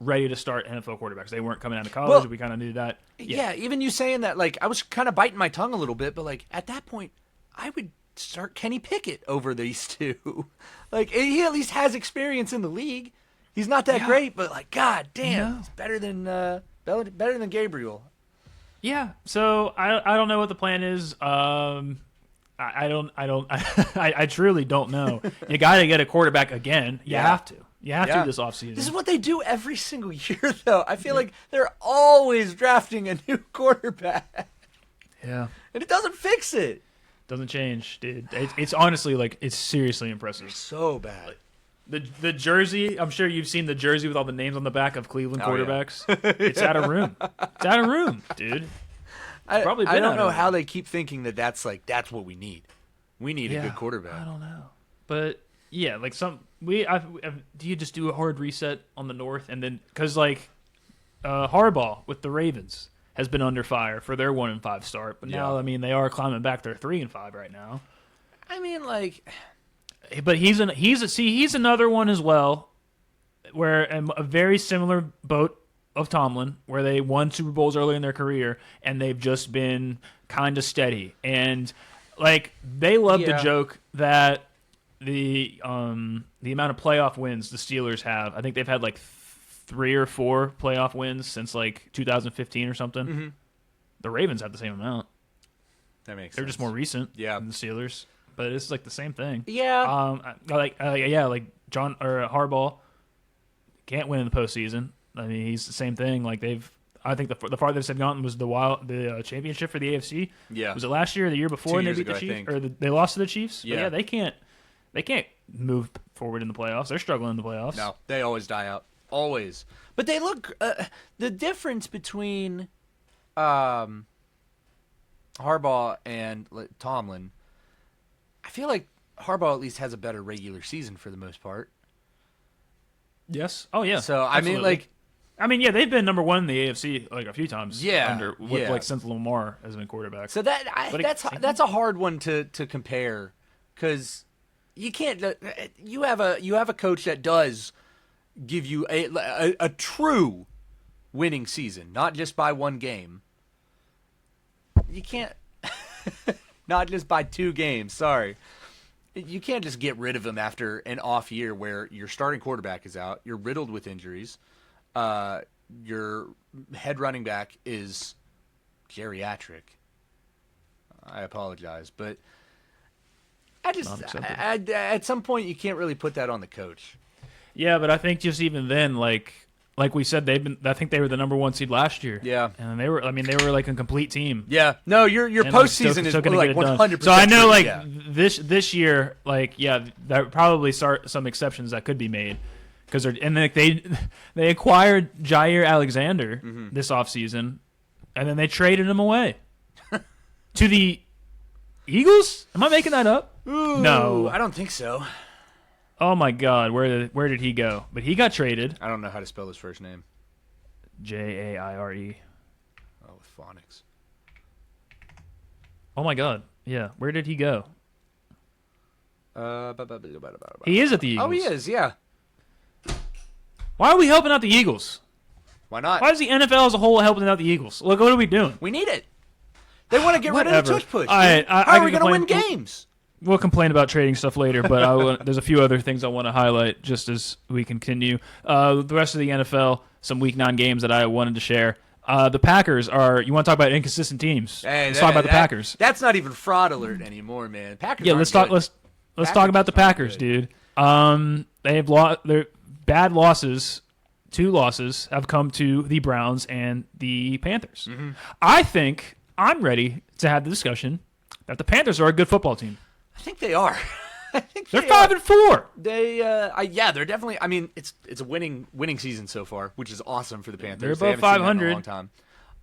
ready to start NFL quarterbacks. They weren't coming out of college. Well, we kind of knew that. Yeah, even you saying that, like, I was kind of biting my tongue a little bit, but, like, at that point, I would start Kenny Pickett over these two. Like, he at least has experience in the league. He's not that great, but, like, god damn, he's better than Gabriel. Yeah. So I don't know what the plan is. I truly don't know. You got to get a quarterback again. You have to. You have to this offseason. This is what they do every single year, though. I feel like they're always drafting a new quarterback. Yeah. And it doesn't fix it. Doesn't change, dude. It's honestly, like, it's seriously impressive. So bad. The jersey, I'm sure you've seen the jersey with all the names on the back of Cleveland quarterbacks. Yeah. It's out of room. It's out of room, dude. I don't know how they keep thinking that's what we need. We need a good quarterback. I don't know. But, yeah, like do you just do a hard reset on the North? And then, because, like, Harbaugh with the Ravens has been under fire for their 1-5 start. But now, I mean, they are climbing back. They're 3-5 right now. I mean, like... But he's another one as well, where a very similar boat of Tomlin, where they won Super Bowls early in their career, and they've just been kind of steady. And like they love to joke that the amount of playoff wins the Steelers have, I think they've had like 3 or 4 playoff wins since like 2015 or something. Mm-hmm. The Ravens have the same amount. That makes sense. They're just more recent than the Steelers. But it's like the same thing. Yeah. Like John or Harbaugh can't win in the postseason. I mean, he's the same thing. Like I think the farthest they've gotten was the championship for the AFC. Yeah. Was it last year or the year before? 2 And they years beat ago, the Chiefs, I think. or they lost to the Chiefs. Yeah. But they can't move forward in the playoffs. They're struggling in the playoffs. No, they always die out. Always. But they look the difference between Harbaugh and Tomlin. I feel like Harbaugh at least has a better regular season for the most part. Yes. Oh yeah. So absolutely. They've been number 1 in the AFC like a few times. Yeah. Like since Lamar has been quarterback. So that's a hard one to compare because you can't. You have a coach that does give you a true winning season, not just by 1 game. You can't. Not just by 2 games, sorry. You can't just get rid of him after an off year where your starting quarterback is out, you're riddled with injuries, your head running back is geriatric. I apologize, but just at some point you can't really put that on the coach. Yeah, but I think just even then, like we said, I think they were the number 1 seed last year. Yeah, and they were like a complete team. Yeah, no, your postseason is like 100%. So I know, like this year, like there are probably some exceptions that could be made because they acquired Jair Alexander this offseason, and then they traded him away to the Eagles. Am I making that up? Ooh, no, I don't think so. Oh my God, where did he go? But he got traded. I don't know how to spell his first name. Jaire. Oh, with phonics. Oh my God, yeah. Where did he go? He is at the Eagles. Oh, he is. Yeah. Why are we helping out the Eagles? Why not? Why is the NFL as a whole helping out the Eagles? Look, what are we doing? We need it. They want to get rid of the tush push. How are we going to win games? We'll complain about trading stuff later, but there's a few other things I want to highlight just as we continue. The rest of the NFL, some Week 9 games that I wanted to share. The Packers are. You want to talk about inconsistent teams? Let's talk about the Packers. That's not even fraud alert anymore, man. Packers. Yeah, let's talk. Let's talk about the Packers, dude. They have their bad losses. 2 losses have come to the Browns and the Panthers. Mm-hmm. I think I'm ready to have the discussion that the Panthers are a good football team. I think they are. I think they're 5-4. They're definitely. I mean, it's a winning season so far, which is awesome for the Panthers. They're above 500 in a long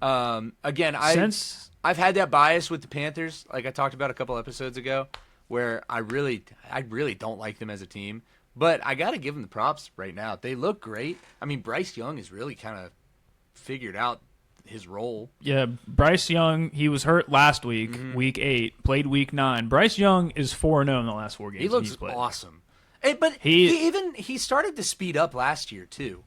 time. Again, I've had that bias with the Panthers, like I talked about a couple episodes ago, where I really don't like them as a team. But I got to give them the props right now. They look great. I mean, Bryce Young has really kind of figured out his role. Yeah, Bryce Young, he was hurt last week, Week 8, played Week 9. Bryce Young is 4-0 in the last 4 games. He looks awesome. But he started to speed up last year too.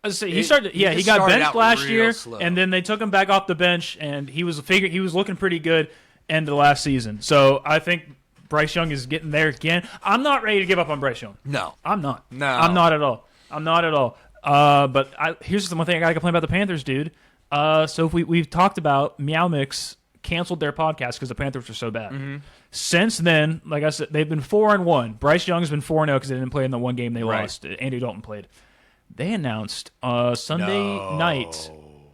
He got benched last year, slow. And then they took him back off the bench, and he was looking pretty good end of the last season. So I think Bryce Young is getting there again. I'm not ready to give up on Bryce Young. No. I'm not. No. I'm not at all. But here's the one thing I got to complain about the Panthers, dude. So if we've talked about Meow Mix canceled their podcast because the Panthers were so bad. Mm-hmm. Since then, like I said, they've been 4-1. Bryce Young's been 4-0 because they didn't play in the one game they lost. Andy Dalton played. They announced Sunday night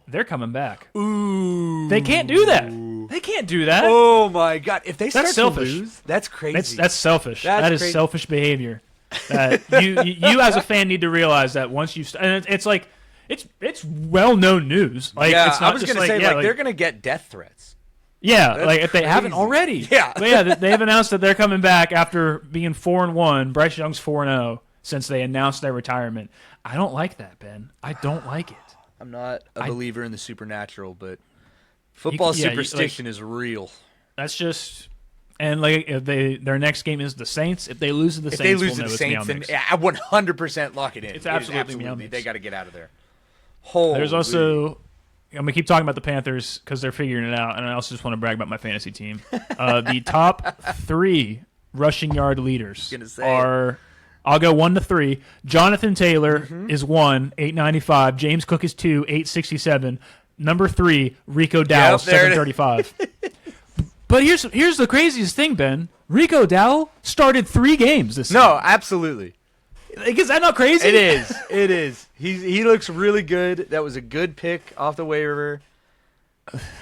they're coming back. Ooh. They can't do that. They can't do that. Oh my God! If they start to lose, that's crazy. That's selfish. That is selfish behavior. That you as a fan need to realize that once you and it's like it's well known news. Like it's not I was just gonna say like they're gonna get death threats. Yeah, that's like if they haven't already. Yeah, but yeah, they've announced that they're coming back after being 4-1. Bryce Young's 4-0 since they announced their retirement. I don't like that, Ben. I don't like it. I'm not a believer in the supernatural, but football superstition is real. That's just, and like if their next game is the Saints. If they lose to the Saints, we'll know it's Meow Mix. I 100% lock it in. It's absolutely Meow Mix. They got to get out of there. There's also, I'm gonna keep talking about the Panthers because they're figuring it out, and I also just want to brag about my fantasy team. The top 3 rushing yard leaders are. I'll go 1 to 3. Jonathan Taylor is 1, 895. James Cook is 2, 867. Number 3, Rico Dowell, 735. But here's the craziest thing, Ben. Rico Dowell started 3 games this season. No, absolutely. Like, is that not crazy? It is. It is. He looks really good. That was a good pick off the waiver.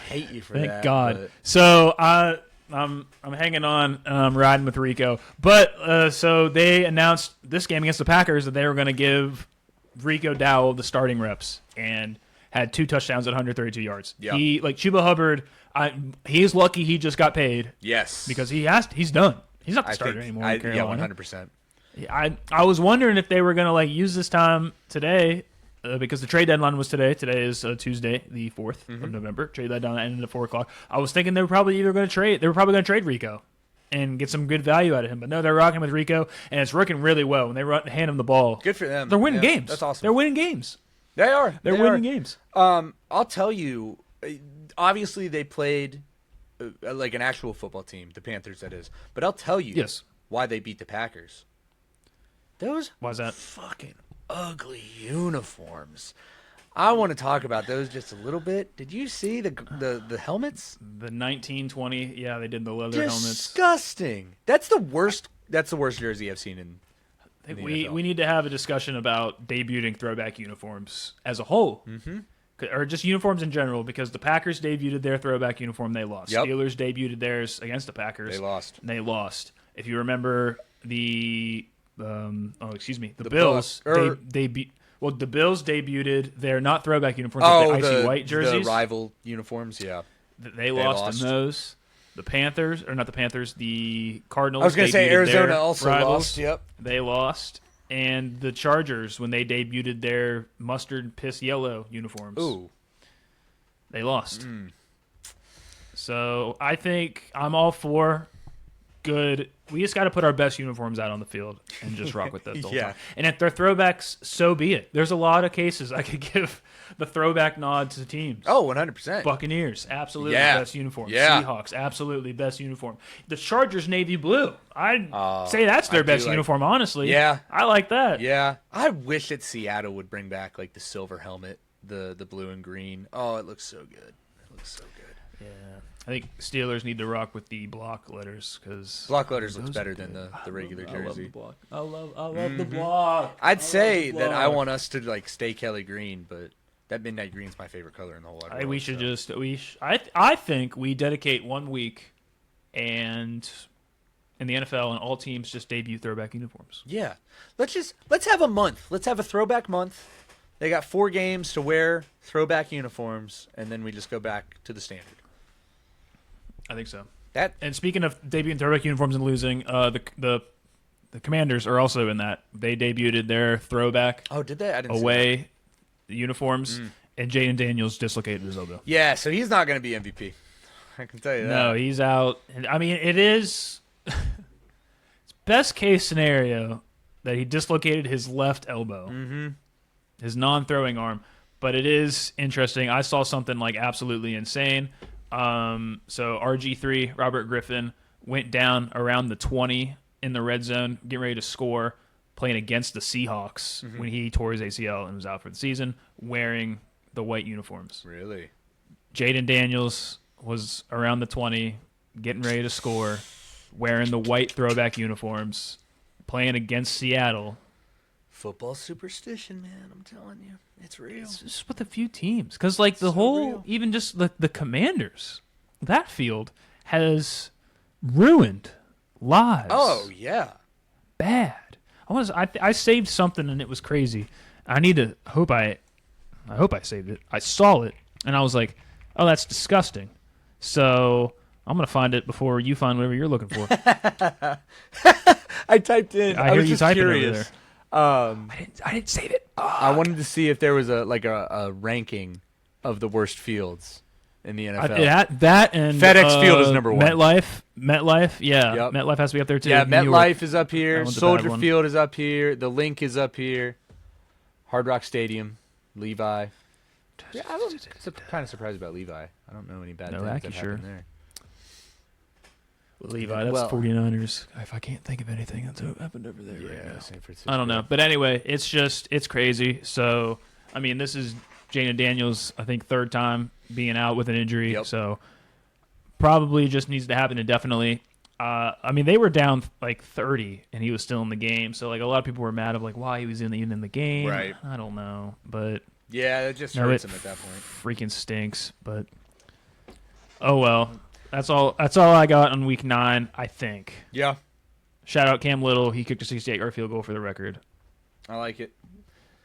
Hate you for that. Thank God. But... So I'm hanging on and I'm riding with Rico. But so they announced this game against the Packers that they were going to give Rico Dowell the starting reps and had 2 touchdowns at 132 yards. Yep. He like Chuba Hubbard. He's lucky he just got paid. Yes, because he's done. He's not the starter anymore. In Carolina. 100%. I was wondering if they were going to like use this time today. Because the trade deadline was today. Today is Tuesday, the 4th of November. Trade deadline ended at 4:00. I was thinking they were probably going to trade Rico and get some good value out of him. But no, they're rocking with Rico, and it's working really well. When they hand him the ball, good for them. They're winning games. That's awesome. They're winning games. They are. They're winning games. I'll tell you. Obviously, they played like an actual football team, the Panthers, that is. But I'll tell you why they beat the Packers. Why's that? Fucking ugly uniforms. I want to talk about those just a little bit. Did you see the helmets? The 1920, yeah, they did the leather helmets. Disgusting. That's the worst. That's the worst jersey I've seen in. I think we need to have a discussion about debuting throwback uniforms as a whole, or just uniforms in general. Because the Packers debuted their throwback uniform, they lost. Yep. Steelers debuted theirs against the Packers, they lost. If you remember the Bills, the Bills debuted their not throwback uniforms, but the icy white jerseys, the rival uniforms. Yeah, they lost in those. The Panthers, or not the Panthers, the Cardinals. I was going to say Arizona also lost. Yep, they lost. And the Chargers, when they debuted their mustard piss yellow uniforms, they lost. So I think I'm all for good. We just got to put our best uniforms out on the field and just rock with that the whole time. And if they're throwbacks, so be it. There's a lot of cases I could give the throwback nod to teams. Oh, 100%. Buccaneers, absolutely best uniform. Yeah. Seahawks, absolutely best uniform. The Chargers, navy blue. I'd say that's their best uniform, honestly. Yeah. I like that. Yeah. I wish that Seattle would bring back like the silver helmet, the blue and green. Oh, it looks so good. Yeah. I think Steelers need to rock with the block letters because block letters looks better than the regular jersey. I love the block. I love the block. I'd say that I want us to like stay Kelly green, but that midnight green's my favorite color in the whole world. I think we dedicate 1 week and in the NFL and all teams just debut throwback uniforms. Yeah. Let's have a month. Let's have a throwback month. They got 4 games to wear throwback uniforms, and then we just go back to the standard. I think so. And speaking of debuting throwback uniforms and losing, the Commanders are also in that. They debuted their throwback. Oh, did they? I didn't away see that. Uniforms, and Jaden Daniels dislocated his elbow. Yeah, so he's not going to be MVP. I can tell you that. No, he's out. And I mean, it is it's best case scenario that he dislocated his left elbow, his non-throwing arm. But it is interesting. I saw something like absolutely insane. So RG3, Robert Griffin, went down around the 20 in the red zone, getting ready to score, playing against the Seahawks when he tore his ACL and was out for the season, wearing the white uniforms. Really? Jaden Daniels was around the 20, getting ready to score, wearing the white throwback uniforms, playing against Seattle. Football superstition, man. I'm telling you. It's real. It's just with a few teams. Because, like, the whole, even just the Commanders, that field has ruined lives. Oh, yeah. Bad. I saved something, and it was crazy. I hope I saved it. I saw it, and I was like, oh, that's disgusting. So I'm going to find it before you find whatever you're looking for. I typed in. I hear was you just typing curious. over there. I didn't save it. I wanted to see if there was a ranking of the worst fields in the NFL. That and FedEx Field is number 1. MetLife, yeah. Yep. MetLife has to be up there too. Yeah, MetLife is up here. Soldier Field is up here. The Link is up here. Hard Rock Stadium, Levi. Yeah, I'm kind of surprised about Levi. I don't know any bad things that happened there. Levi, that's 49ers. If I can't think of anything that's happened over there right now. San Francisco. I don't know. But anyway, it's crazy. So, I mean, this is Jaden Daniels, I think, 3rd time being out with an injury. Yep. So, probably just needs to happen indefinitely. I mean, they were down like 30, and he was still in the game. So, like, a lot of people were mad of, like, why he was even in the game. Right. I don't know. But yeah, it just hurts him at that point. Freaking stinks. But, oh, well. That's all I got on week 9, I think. Yeah. Shout out Cam Little. He kicked a 68-yard field goal for the record. I like it.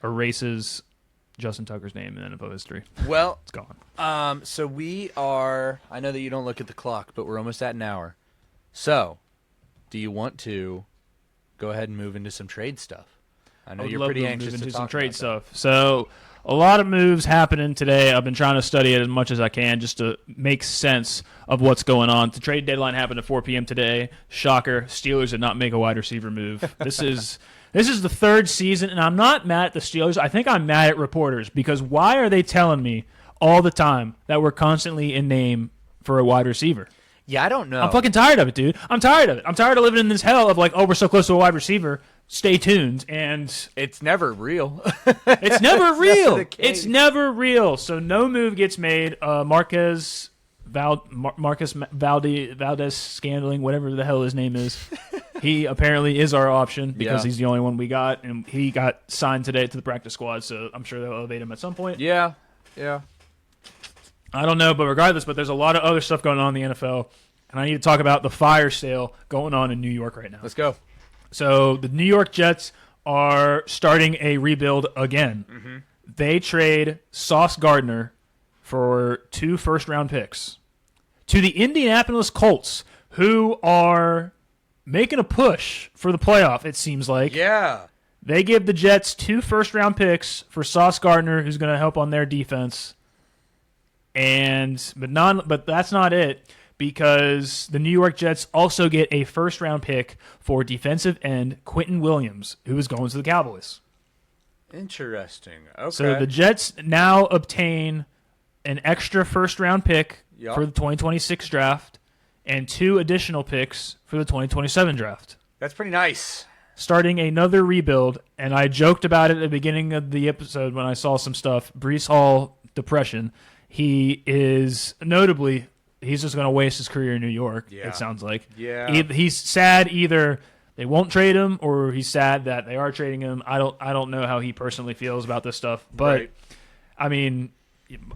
Erases Justin Tucker's name in NFL history. Well, it's gone. So we are, I know that you don't look at the clock, but we're almost at an hour. So, do you want to go ahead and move into some trade stuff? I know you're pretty anxious to talk some trade about stuff. So, a lot of moves happening today. I've been trying to study it as much as I can just to make sense of what's going on. The trade deadline happened at 4 p.m. today. Shocker. Steelers did not make a wide receiver move. This is the 3rd season, and I'm not mad at the Steelers. I think I'm mad at reporters because why are they telling me all the time that we're constantly in name for a wide receiver? Yeah, I don't know. I'm fucking tired of it, dude. I'm tired of it. I'm tired of living in this hell of like, oh, we're so close to a wide receiver. stay tuned. And It's never real. it's never real. the case. It's never real. So no move gets made. Marquez Valdez Scandling, whatever the hell his name is. He apparently is our option because he's the only one we got, and he got signed today to the practice squad. So I'm sure they'll elevate him at some point. Yeah. I don't know, but regardless, there's a lot of other stuff going on in the NFL, and I need to talk about the fire sale going on in New York right now. Let's go. So the New York Jets are starting a rebuild again. Mm-hmm. They trade Sauce Gardner for 2 first-round picks to the Indianapolis Colts, who are making a push for the playoff, it seems like. Yeah. They give the Jets 2 first-round picks for Sauce Gardner, who's going to help on their defense. But that's not it, because the New York Jets also get a first-round pick for defensive end Quentin Williams, who is going to the Cowboys. Interesting. Okay. So the Jets now obtain an extra first-round pick for the 2026 draft and 2 additional picks for the 2027 draft. That's pretty nice. Starting another rebuild, and I joked about it at the beginning of the episode when I saw some stuff. Breece Hall depression. He is notably, he's just going to waste his career in New York, it sounds like. Yeah. He's sad either they won't trade him or he's sad that they are trading him. I don't know how he personally feels about this stuff. But, right. I mean,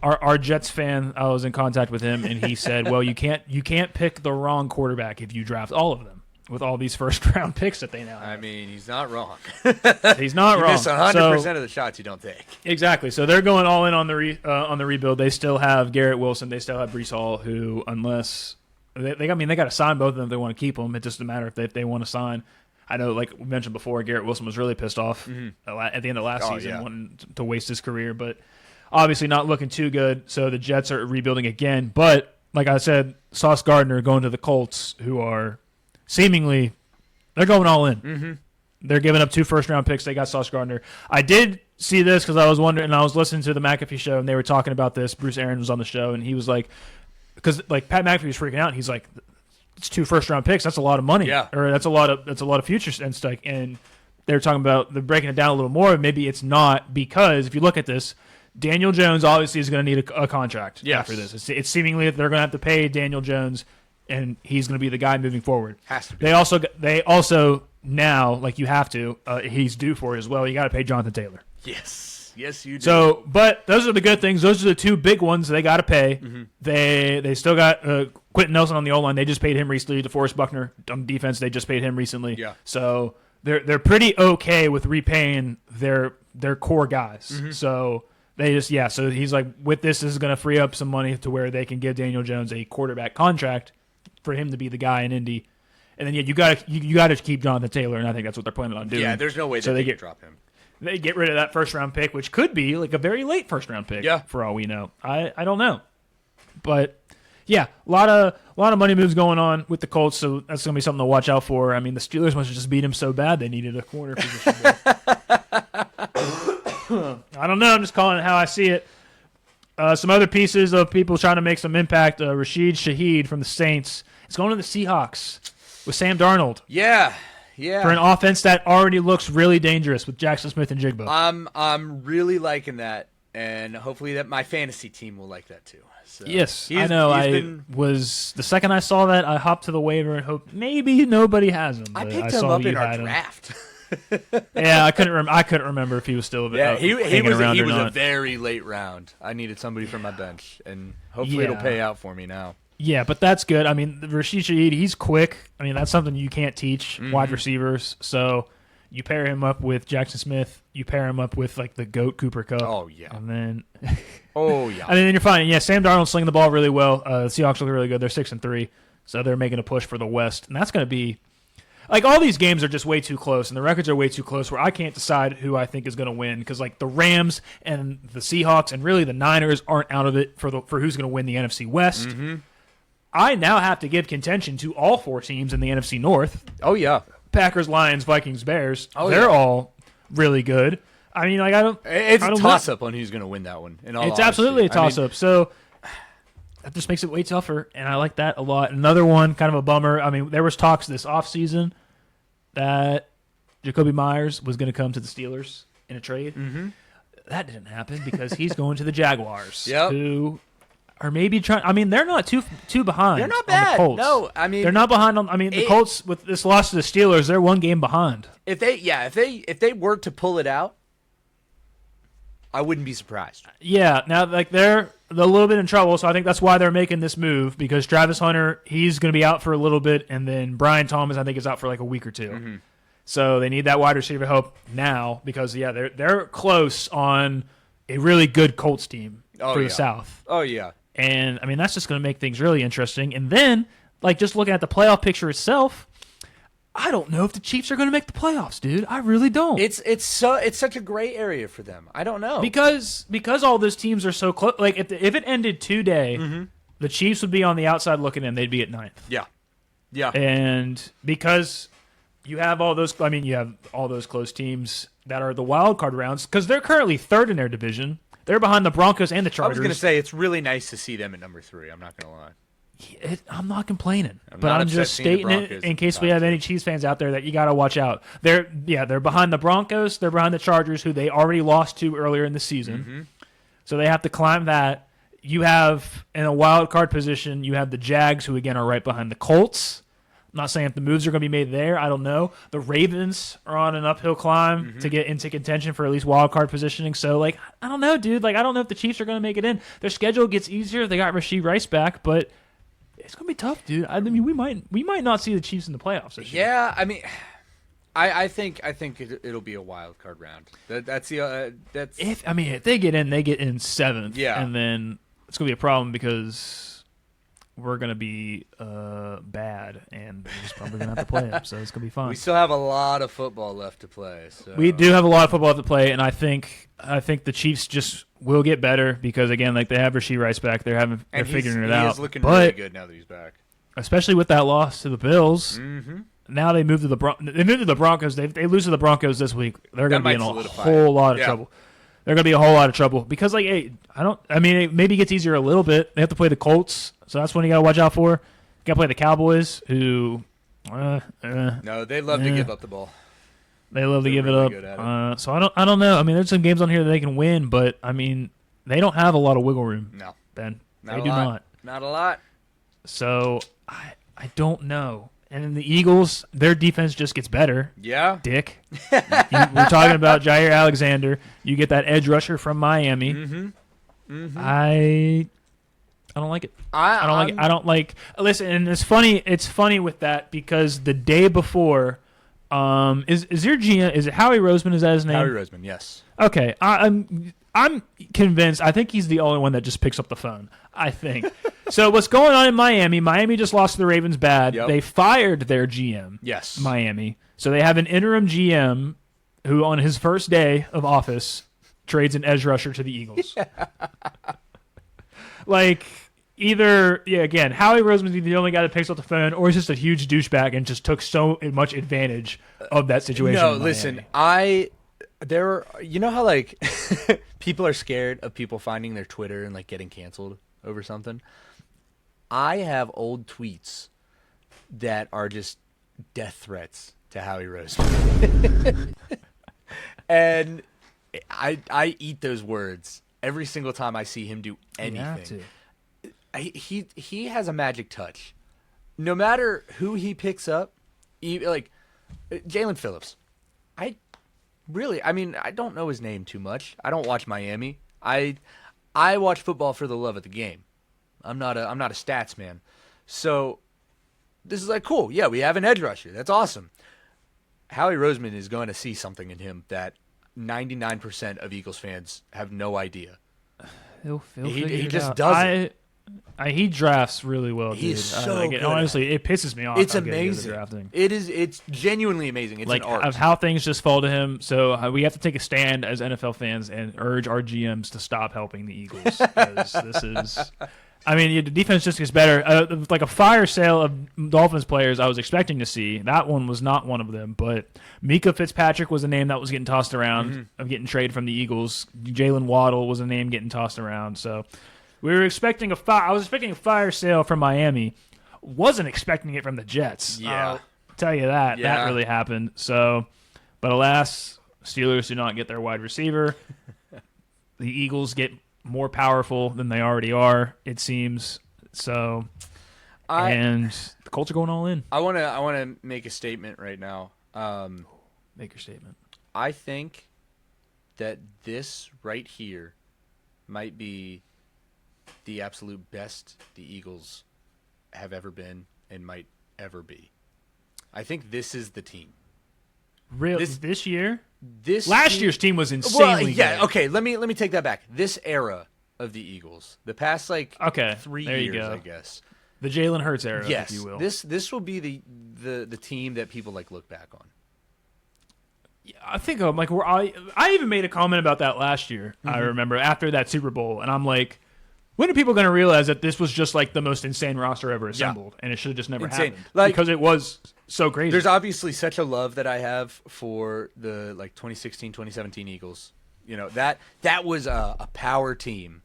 our Jets fan, I was in contact with him, and he said, well, you can't pick the wrong quarterback if you draft all of them with all these first-round picks that they now have. I mean, he's not wrong. He's not wrong. You miss 100% of the shots you don't take. Exactly. So they're going all in on the rebuild. They still have Garrett Wilson. They still have Breece Hall, who, unless they got to sign both of them if they want to keep them. It's just a matter if they want to sign. I know, like we mentioned before, Garrett Wilson was really pissed off at the end of last season, wanting to waste his career, but obviously not looking too good. So the Jets are rebuilding again. But like I said, Sauce Gardner going to the Colts, who are seemingly they're going all in. Mm-hmm. They're giving up 2 first-round picks. They got Sauce Gardner. I did see this because I was wondering, and I was listening to the McAfee show, and they were talking about this. Bruce Arians was on the show, and he was like, because like Pat McAfee was freaking out. And he's like, it's 2 first-round picks. That's a lot of money. Yeah. Or that's a lot of future and stuff. And they're talking about they're breaking it down a little more. Maybe it's not, because if you look at this, Daniel Jones obviously is going to need a contract after this. It's seemingly that they're going to have to pay Daniel Jones, and he's going to be the guy moving forward. Has to be. They also now, like you have to, he's due for it as well. You got to pay Jonathan Taylor. Yes, you do. So, but those are the good things. Those are the 2 big ones they got to pay. Mm-hmm. They still got Quentin Nelson on the O-line. They just paid him recently. DeForest Buckner on defense. They just paid him recently. Yeah. So they're pretty okay with repaying their core guys. Mm-hmm. So. They just So he's like, with this is going to free up some money to where they can give Daniel Jones a quarterback contract for him to be the guy in Indy, and then you got to keep Jonathan Taylor, and I think that's what they're planning on doing. Yeah, there's no way they can drop him. They get rid of that first-round pick, which could be like a very late first-round pick. Yeah. For all we know, I don't know, but yeah, a lot of money moves going on with the Colts, so that's going to be something to watch out for. I mean, the Steelers must have just beat him so bad they needed a corner position. I don't know. I'm just calling it how I see it. Some other pieces of people trying to make some impact. Rashid Shaheed from the Saints is going to the Seahawks with Sam Darnold. Yeah. For an offense that already looks really dangerous with Jackson Smith and Jigba. I'm really liking that, and hopefully that my fantasy team will like that too. So yes, I know. Was the second I saw that, I hopped to the waiver and hoped maybe nobody has him. I picked him up in our draft. Yeah, I couldn't remember if he was still he was a very late round. I needed somebody from my bench, and hopefully it'll pay out for me now. Yeah, but that's good. I mean, Rashid Shaheed, he's quick. I mean, that's something you can't teach wide receivers. So you pair him up with Jackson Smith. You pair him up with like the GOAT Cooper Kupp. Oh yeah, and then and then you're fine. Yeah, Sam Darnold's slinging the ball really well. The Seahawks look really good. They're 6-3, so they're making a push for the West, and that's going to be. Like, all these games are just way too close, and the records are way too close where I can't decide who I think is going to win because, like, the Rams and the Seahawks and really the Niners aren't out of it for who's going to win the NFC West. Mm-hmm. I now have to give contention to all 4 teams in the NFC North. Oh, yeah. Packers, Lions, Vikings, Bears. They're all really good. I mean, like, It's a toss-up on who's going to win that one. It's absolutely a toss-up. So that just makes it way tougher, and I like that a lot. Another one, kind of a bummer. I mean, there was talks this offseason that Jacoby Myers was going to come to the Steelers in a trade. Mm-hmm. That didn't happen because he's going to the Jaguars, Yep. who are maybe trying. I mean, they're not too behind. They're not on the bad. Colts. No, I mean they're not behind on. I mean, the Colts with this loss to the Steelers, they're 1 game behind. if they were to pull it out, I wouldn't be surprised. Yeah, now like they're a little bit in trouble, so I think that's why they're making this move because Travis Hunter, he's going to be out for a little bit, and then Brian Thomas, I think, is out for like a week or two. Mm-hmm. So they need that wide receiver help now because they're close on a really good Colts team for the South. Oh yeah. And I mean that's just going to make things really interesting. And then like just looking at the playoff picture itself, I don't know if the Chiefs are going to make the playoffs, dude. I really don't. It's such a gray area for them. I don't know because all those teams are so close. Like if it ended today, the Chiefs would be on the outside looking in. They'd be at 9th. Yeah. And because you have all those, I mean, you have all those close teams that are the wild card rounds because they're currently 3rd in their division. They're behind the Broncos and the I Chargers. was going to say it's really nice to see them at number 3. I'm not going to lie. I'm not complaining, but not I'm upset just seeing the stating it Broncos in case top we have two. any Chiefs fans out there that you got to watch out. They're behind the Broncos. They're behind the Chargers, who they already lost to earlier in the season. So they have to climb that. You have in a wild card position, you have the Jags, who again are right behind the Colts. I'm not saying if the moves are going to be made there. I don't know. The Ravens are on an uphill climb to get into contention for at least wild card positioning. So, like, I don't know, dude. Like, I don't know if the Chiefs are going to make it in. Their schedule gets easier. They got Rashee Rice back, but it's going to be tough, dude. I mean, we might not see the Chiefs in the playoffs this year. Yeah, I mean, I think it'll be a wild card round. That's If they get in 7th. Yeah. And then it's going to be a problem because we're going to be bad, and we're just probably going to have to play them, so it's going to be fun. we still have a lot of football left to play. So. We do have a lot of football to play, and I think the Chiefs just will get better because again, like they have Rashee Rice back, they're figuring it out. He is looking but really good now that he's back. especially with that loss to the Bills, Mm-hmm. now they move to the Broncos. They lose to the Broncos this week. They're going to be in a solidify whole lot of Yeah. trouble. They're going to be a whole lot of trouble because like, hey, it maybe gets easier a little bit. They have to play the Colts, so that's one you got to watch out for. You got to play the Cowboys, who. No, they love to give up the ball. They love to They're give really it good at up. So I don't know. I mean, there's some games on here that they can win, but I mean, they don't have a lot of wiggle room. No, Ben, not they a do lot. not. Not a lot. So I don't know. And then the Eagles, their defense just gets better. Yeah. Dick, we're talking about Jair Alexander. You get that edge rusher from Miami. Mm-hmm. I don't like it. I don't like it. I don't like. Listen, and it's funny. It's funny with that because the day before, is your GM? Is it Howie Roseman? Is that his name? Howie Roseman, yes. Okay, I'm convinced. I think he's the only one that just picks up the phone. I think. So what's going on in Miami? Miami just lost to the Ravens bad. Yep. They fired their GM. Yes. Miami. So they have an interim GM who, on his first day of office, trades an edge rusher to the Eagles. Like, again, Howie Roseman's the only guy that picks up the phone, or he's just a huge douchebag and just took so much advantage of that situation. No, in listen, Miami. you know how like people are scared of people finding their Twitter and like getting canceled over something? I have old tweets that are just death threats to Howie Roseman. And I eat those words every single time I see him do You have anything. to. He has a magic touch. No matter who he picks up, like Jalen Phillips. I don't know his name too much. I don't watch Miami. I watch football for the love of the game. I'm not a stats man. So this is like cool. Yeah, we have an edge rusher. That's awesome. Howie Roseman is going to see something in him that 99% of Eagles fans have no idea. He'll He figure it just out. does it. He drafts really well. He's dude. so good. Honestly, it pisses me off. It's how good he is at amazing. drafting. It's genuinely amazing. It's Like an art. of how things just fall to him. So we have to take a stand as NFL fans and urge our GMs to stop helping the Eagles because this is. I mean, the defense just gets better. Like a fire sale of Dolphins players I was expecting to see. That one was not one of them. But Mika Fitzpatrick was a name that was getting tossed around of getting traded from the Eagles. Jalen Waddle was a name getting tossed around. So we were expecting I was expecting a fire sale from Miami. Wasn't expecting it from the Jets. Yeah. I'll tell you that. Yeah. That really happened. So But alas, Steelers do not get their wide receiver. The Eagles get more powerful than they already are, it seems. So, and the Colts are going all in. I wanna make a statement right now. Make your statement. I think that this right here might be the absolute best the Eagles have ever been and might ever be. I think this is the team. Really? This year? This Last year's team was insanely good. Okay, let me take that back. This era of the Eagles, the past 3 years, I guess. The Jalen Hurts era, yes, if you will. This will be the team that people look back on. Yeah, I think I even made a comment about that last year. I remember after that Super Bowl, and I'm like, when are people going to realize that this was just the most insane roster ever assembled, and it should have just never happened because it was so crazy. There's obviously such a love that I have for the 2016, 2017 Eagles. You know, that was a power team.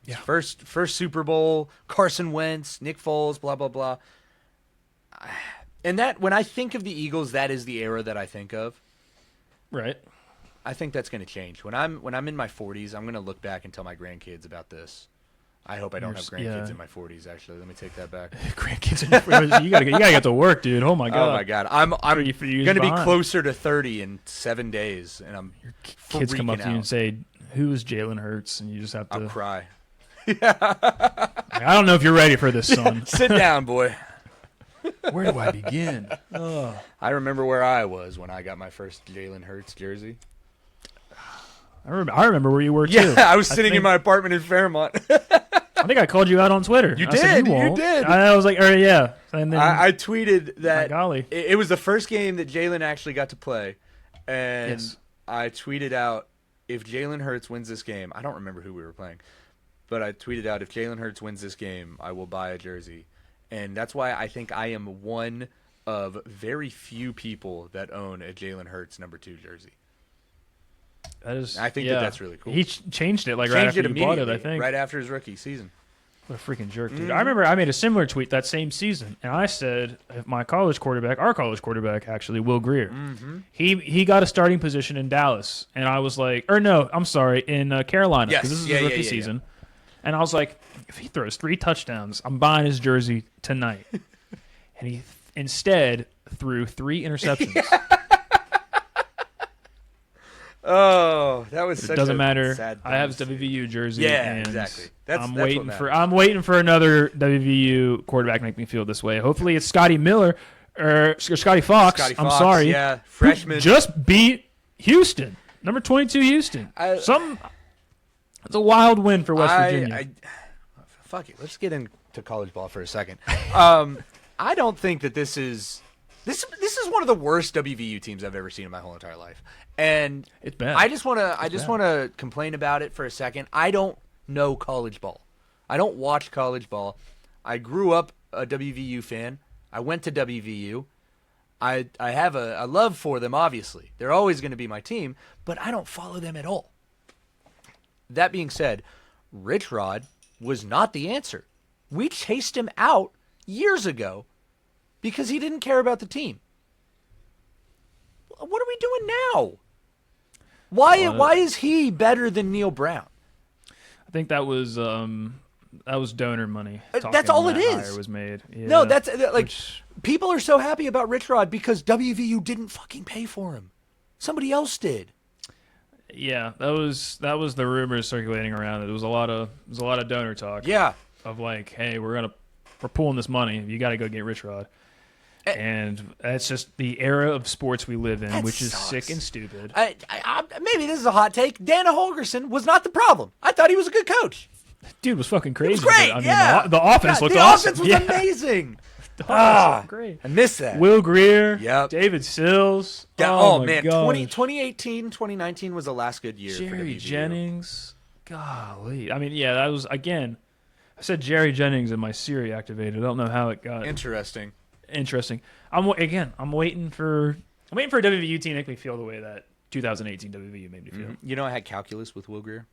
Yeah. First Super Bowl, Carson Wentz, Nick Foles, blah blah blah. And that when I think of the Eagles, that is the era that I think of. Right. I think that's going to change. When I'm in my 40s, I'm going to look back and tell my grandkids about this. I hope I don't have grandkids in my 40s. Actually, let me take that back. Grandkids in your 40s. You gotta get to work, dude. Oh my god. Oh my god. I'm going to be closer to 30 in 7 days, and your kids come up to out. you and say, "Who is Jalen Hurts?" And you just have to. I'll cry. I don't know if you're ready for this, son. Sit down, boy. Where do I begin? Oh. I remember where I was when I got my first Jalen Hurts jersey. I remember where you were too. Yeah, I was sitting in my apartment in Fairmont. I think I called you out on Twitter. You did. You did. I was like, yeah. And then I tweeted that. Golly. It was the first game that Jalen actually got to play, and I tweeted out, if Jalen Hurts wins this game, I don't remember who we were playing, but I tweeted out, if Jalen Hurts wins this game, I will buy a jersey. And that's why I think I am one of very few people that own a Jalen Hurts number 2 jersey. I think that's really cool. He changed it right after you bought it, I think. Right after his rookie season. What a freaking jerk, dude. I remember I made a similar tweet that same season, and I said if our college quarterback, actually, Will Grier, he got a starting position in Dallas, and I was like, in Carolina, because this is his rookie season. And I was like, if he throws 3 touchdowns, I'm buying his jersey tonight. And he instead threw 3 interceptions. Oh, that was such doesn't a matter. Sad I have his WVU jersey. Yeah, and exactly. I'm waiting for another WVU quarterback to make me feel this way. Hopefully it's Scotty Miller or Scotty Fox. I'm sorry. Yeah, freshman. Just beat Houston. Number 22 Houston. It's a wild win for West Virginia. Fuck it. Let's get into college ball for a second. I don't think that this is one of the worst WVU teams I've ever seen in my whole entire life. And it's bad. I just want to complain about it for a second. I don't know college ball. I don't watch college ball. I grew up a WVU fan. I went to WVU. I have a love for them, obviously. They're always going to be my team, but I don't follow them at all. That being said, Rich Rod was not the answer. We chased him out years ago because he didn't care about the team. What are we doing now? Why is he better than Neil Brown? I think that was donor money. That's all it is. Hire was made. Yeah, no, that's people are so happy about Rich Rod because WVU didn't fucking pay for him. Somebody else did. Yeah, that was the rumors circulating around. It was a lot of donor talk. Yeah, of hey, we're pulling this money. You got to go get Rich Rod. And that's just the era of sports we live in, which is sick and stupid. Maybe this is a hot take. Dana Holgerson was not the problem. I thought he was a good coach. Dude was fucking crazy. It was great. I mean, the offense looked awesome. The offense was amazing. The offense was great. I miss that. Will Grier. Yep. David Sills. Oh man, 2018, 2019 was the last good year. Jerry Jennings. Golly. I mean, that was, again, I said Jerry Jennings in my Siri activated. I don't know how it got. Interesting. I'm waiting for a WVU team to make me feel the way that 2018 WVU made me feel. Mm-hmm. You know, I had calculus with Will Grier.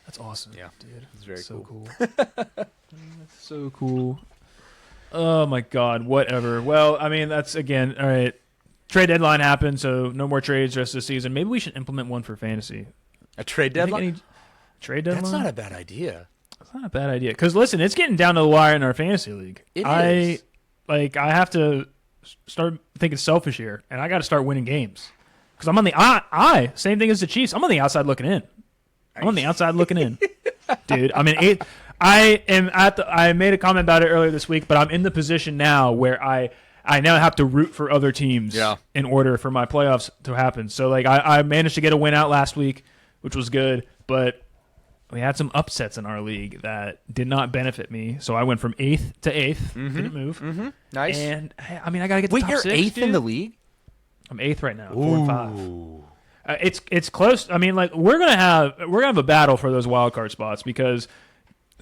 That's awesome. Yeah, dude. It's very cool. That's so cool. Oh my God. Whatever. Well, I mean, that's again. All right. Trade deadline happened, so no more trades the rest of the season. Maybe we should implement one for fantasy. A trade deadline? Trade deadline? That's not a bad idea. It's not a bad idea. Because, listen, it's getting down to the wire in our fantasy league. It is. I have to start thinking selfish here, and I got to start winning games. Because I'm on the same thing as the Chiefs. I'm on the outside looking in. Dude. I mean, I made a comment about it earlier this week, but I'm in the position now where I now have to root for other teams in order for my playoffs to happen. So, like, I managed to get a win out last week, which was good, but we had some upsets in our league that did not benefit me. So I went from 8th to 8th. Didn't move. Nice. And, I mean, I got to get the top 6. Wait, you're 8th dude. in the league? I'm 8th right now, 4 and 5. It's close. I mean, like, we're gonna have a battle for those wild card spots because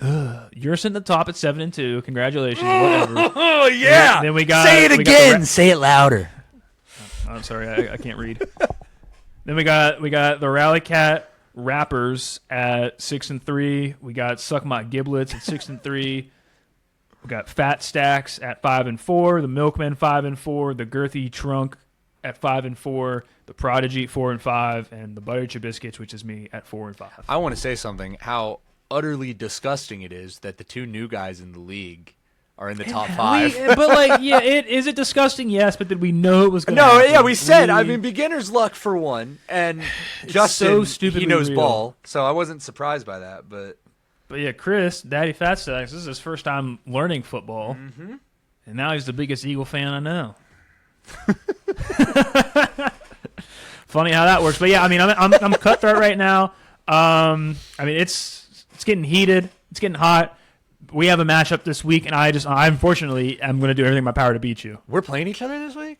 you're sitting at the top at 7 and 2. Congratulations, whatever. Oh yeah. Then we got. Say it again. Say it louder. I'm sorry, I can't read. Then we got the Rally Cat Rappers at 6 and 3. We got Suck My Giblets at 6 and 3. We got Fat Stacks at 5 and 4. The Milkman 5 and 4. The Girthy Trunk at 5 and 4. The Prodigy 4 and 5, and the Butter Biscuits, which is me, at 4 and 5. I want to say something. How utterly disgusting it is that the 2 new guys in the league are in the top 5. But like, yeah, is it disgusting? Yes, but did we know it was going to happen? No, yeah, we said. I mean, beginner's luck for one, and Justin, so stupidly he knows real. ball, so I wasn't surprised by that. But yeah, Chris, Daddy Fat Stacks, this is his first time learning football, and now he's the biggest Eagle fan I know. Funny how that works, but yeah, I mean, I'm cutthroat right now. I mean, it's getting heated, it's getting hot. We have a matchup this week, and I unfortunately am going to do everything in my power to beat you. we're playing each other this week.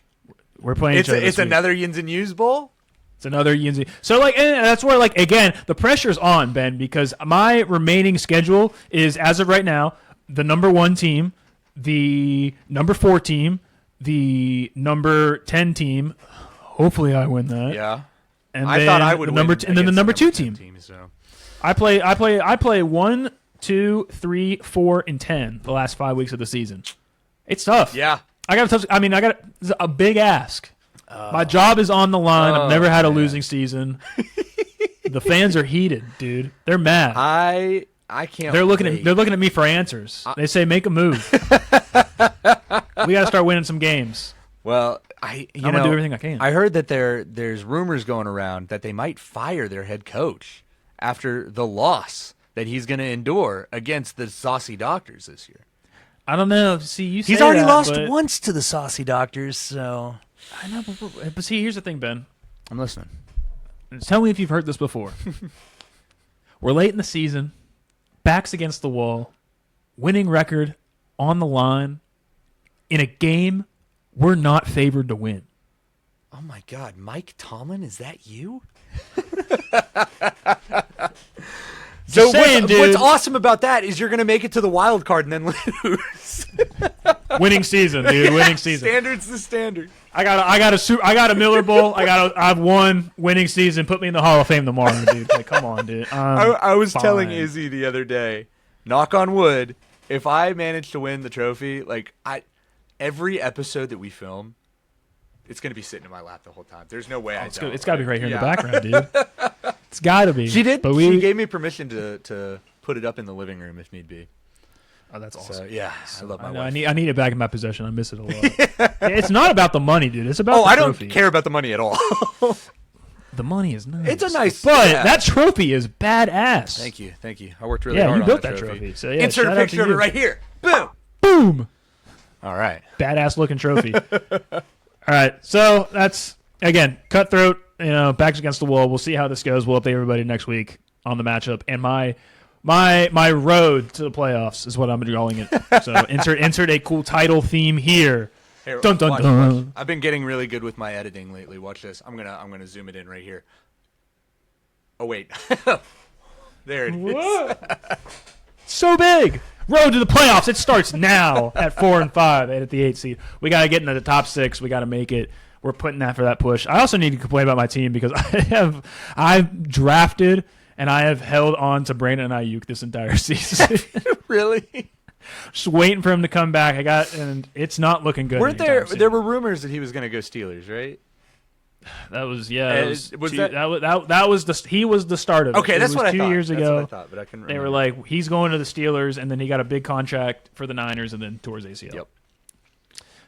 We're playing each other. It's this week. another Yins and Yous bowl. It's another Yinzy. So, like, and that's where, like, again, the pressure's on, Ben, because my remaining schedule is, as of right now, the number 1 team, the number 4 team, the number 10 team. Hopefully, I win that. Yeah, And I then thought I would the win. number and then the number 2 team. So. I play 1, 2, 3, 4, and 10 the last 5 weeks of the season. It's tough. Yeah, I got it's a big ask. My job is on the line. I've never had a losing season. The fans are heated, dude. They're mad. I can't. They're looking at me for answers. They say make a move. We got to start winning some games. Well, I'm gonna do everything I can. I heard that there's rumors going around that they might fire their head coach after the loss that he's going to endure against the Saucy Doctors this year. I don't know. See, He's already lost once to the Saucy Doctors, so I know, but see, here's the thing, Ben. I'm listening. Tell me if you've heard this before. We're late in the season, backs against the wall, winning record on the line, in a game we're not favored to win. Oh my God, Mike Tomlin, is that you? So what's awesome about that is you're going to make it to the wild card and then lose. Winning season, dude. Winning season. Standard's the standard. I got a Miller Bowl. I've won winning season. Put me in the Hall of Fame tomorrow, dude. Like, come on, dude. I was fine. telling Izzy the other day, knock on wood, if I manage to win the trophy, like every episode that we film, it's going to be sitting in my lap the whole time. There's no way It's got to be right here in the background, dude. It's got to be. She did. But she gave me permission to put it up in the living room if need be. Oh, that's awesome. So, yeah, I love my wife. I need it back in my possession. I miss it a lot. It's not about the money, dude. It's about the trophy. I don't care about the money at all. The money is nice. It's a nice, but that trophy is badass. Thank you. I worked really hard on you built that trophy. So yeah, insert a picture of it right here. Boom. Boom. All right. Badass looking trophy. All right. So that's, again, cutthroat, backs against the wall. We'll see how this goes. We'll update everybody next week on the matchup. And my road to the playoffs is what I'm calling it. So insert a cool title theme here. Here, dun, dun, dun. Watch. I've been getting really good with my editing lately. Watch this. I'm gonna zoom it in right here. Oh wait. There it is. So big. Road to the playoffs. It starts now at 4 and 5 and at the 8 seed. We got to get into the top 6. We got to make it. We're putting that for that push. I also need to complain about my team because I've drafted and I have held on to Brandon Ayuk this entire season. Really? Just waiting for him to come back. And it's not looking good. Weren't anytime soon. there were rumors that he was going to go Steelers, right? That was He was the start of it. Okay, that's it was what I 2 thought. years That's ago. what I thought, but I couldn't They remember. were like, he's going to the Steelers, and then he got a big contract for the Niners, and then tore his ACL. Yep.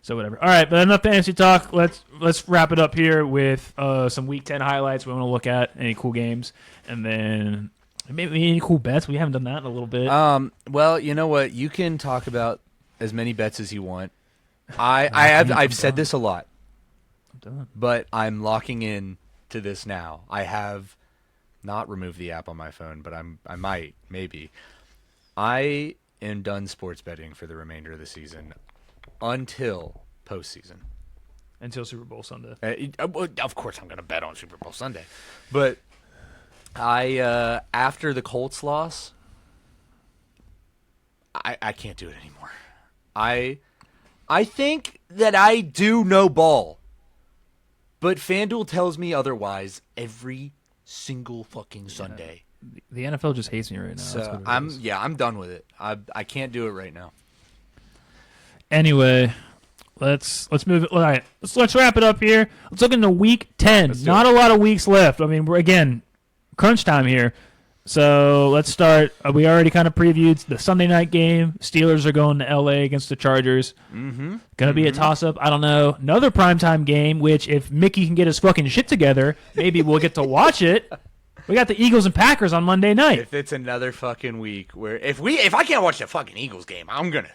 So whatever. All right, but enough fantasy talk. Let's wrap it up here with some Week 10 highlights we want to look at, any cool games, and then maybe any cool bets. We haven't done that in a little bit. Well, you know what? You can talk about as many bets as you want. I've said this a lot, I'm done. but I'm locking in to this now. I have not removed the app on my phone, but I might, maybe. I am done sports betting for the remainder of the season until postseason. Until Super Bowl Sunday. Of course, I'm going to bet on Super Bowl Sunday, but I after the Colts loss, I can't do it anymore. I think that I do know ball, but FanDuel tells me otherwise every single fucking Sunday. The NFL just hates me right now. That's So what it I'm is. I'm done with it. I can't do it right now. Anyway, let's move it. All right, let's wrap it up here. Let's look into Week 10. Let's do Not a lot of weeks left. I mean, we're again crunch time here. So let's start. We already kind of previewed the Sunday night game. Steelers are going to LA against the Chargers. Mm-hmm. Going to be a toss-up. I don't know. Another primetime game, which if Mickey can get his fucking shit together, maybe we'll get to watch it. We got the Eagles and Packers on Monday night. If it's another fucking week where if I can't watch the fucking Eagles game, I'm gonna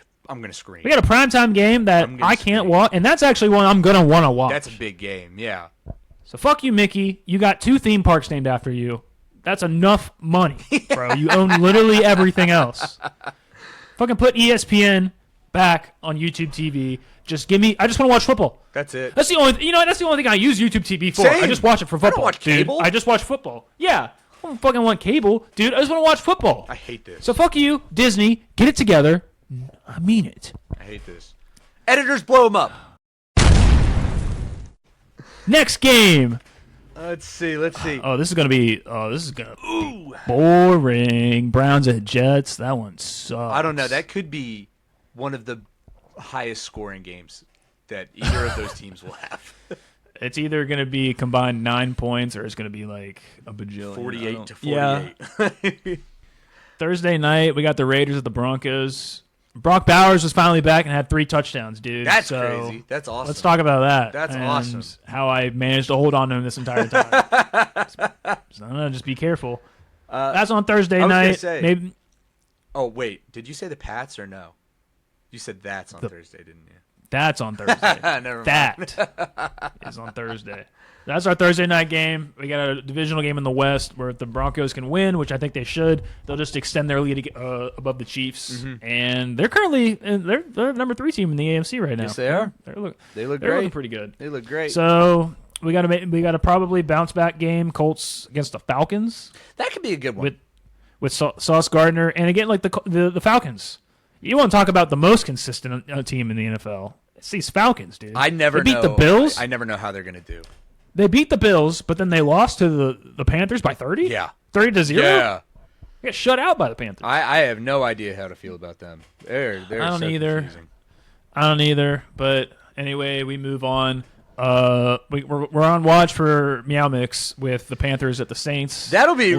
scream. We got a primetime game that I'm gonna I can't scream. watch, and that's actually one I'm going to want to watch. That's a big game. Yeah. So fuck you, Mickey. You got 2 theme parks named after you. That's enough money, bro. You own literally everything else. Fucking put ESPN back on YouTube TV. Just give me. I just want to watch football. That's it. That's the only. You know, that's the only thing I use YouTube TV for. Same. I just watch it for I don't football. watch dude. cable. I just watch football. Yeah, I don't fucking want cable, dude. I just want to watch football. I hate this. So fuck you, Disney. Get it together. I mean it. I hate this. Editors blow them up. Next game. Let's see. Oh, this is gonna be. Boring. Browns at Jets. That one sucks. I don't know. That could be one of the highest scoring games that either of those teams will have. It's either going to be combined 9 points or it's going to be like a bajillion. 48 to 48. Yeah. Thursday night, we got the Raiders at the Broncos. Brock Bowers was finally back and had 3 touchdowns, dude. That's So crazy. That's awesome. Let's talk about that. That's and awesome. How I managed to hold on to him this entire time. So, I don't know, just be careful. That's on Thursday I was gonna night. say- Maybe Oh, wait. Did you say the Pats or no? You said that's on Thursday, didn't you? that's on Thursday. Never mind. That is on Thursday. That's our Thursday night game. We got a divisional game in the West where if the Broncos can win, which I think they should, they'll just extend their lead above the Chiefs. Mm-hmm. And they're currently they're number 3 team in the AFC right now. Yes, they are. They're They look they're looking great. pretty good. They look great. So we got to probably bounce back game. Colts against the Falcons that could be a good one. with Sauce Gardner, and again like the Falcons. You want to talk about the most consistent team in the NFL? It's these Falcons, dude. I never they beat know. the Bills. I never know how they're going to do. They beat the Bills, but then they lost to the Panthers by 30? Yeah. 30-0? Yeah. They got shut out by the Panthers. I have no idea how to feel about them. They're I don't so either. confusing. I don't either. But anyway, we move on. We're on watch for Meow Mix with the Panthers at the Saints. That'll be...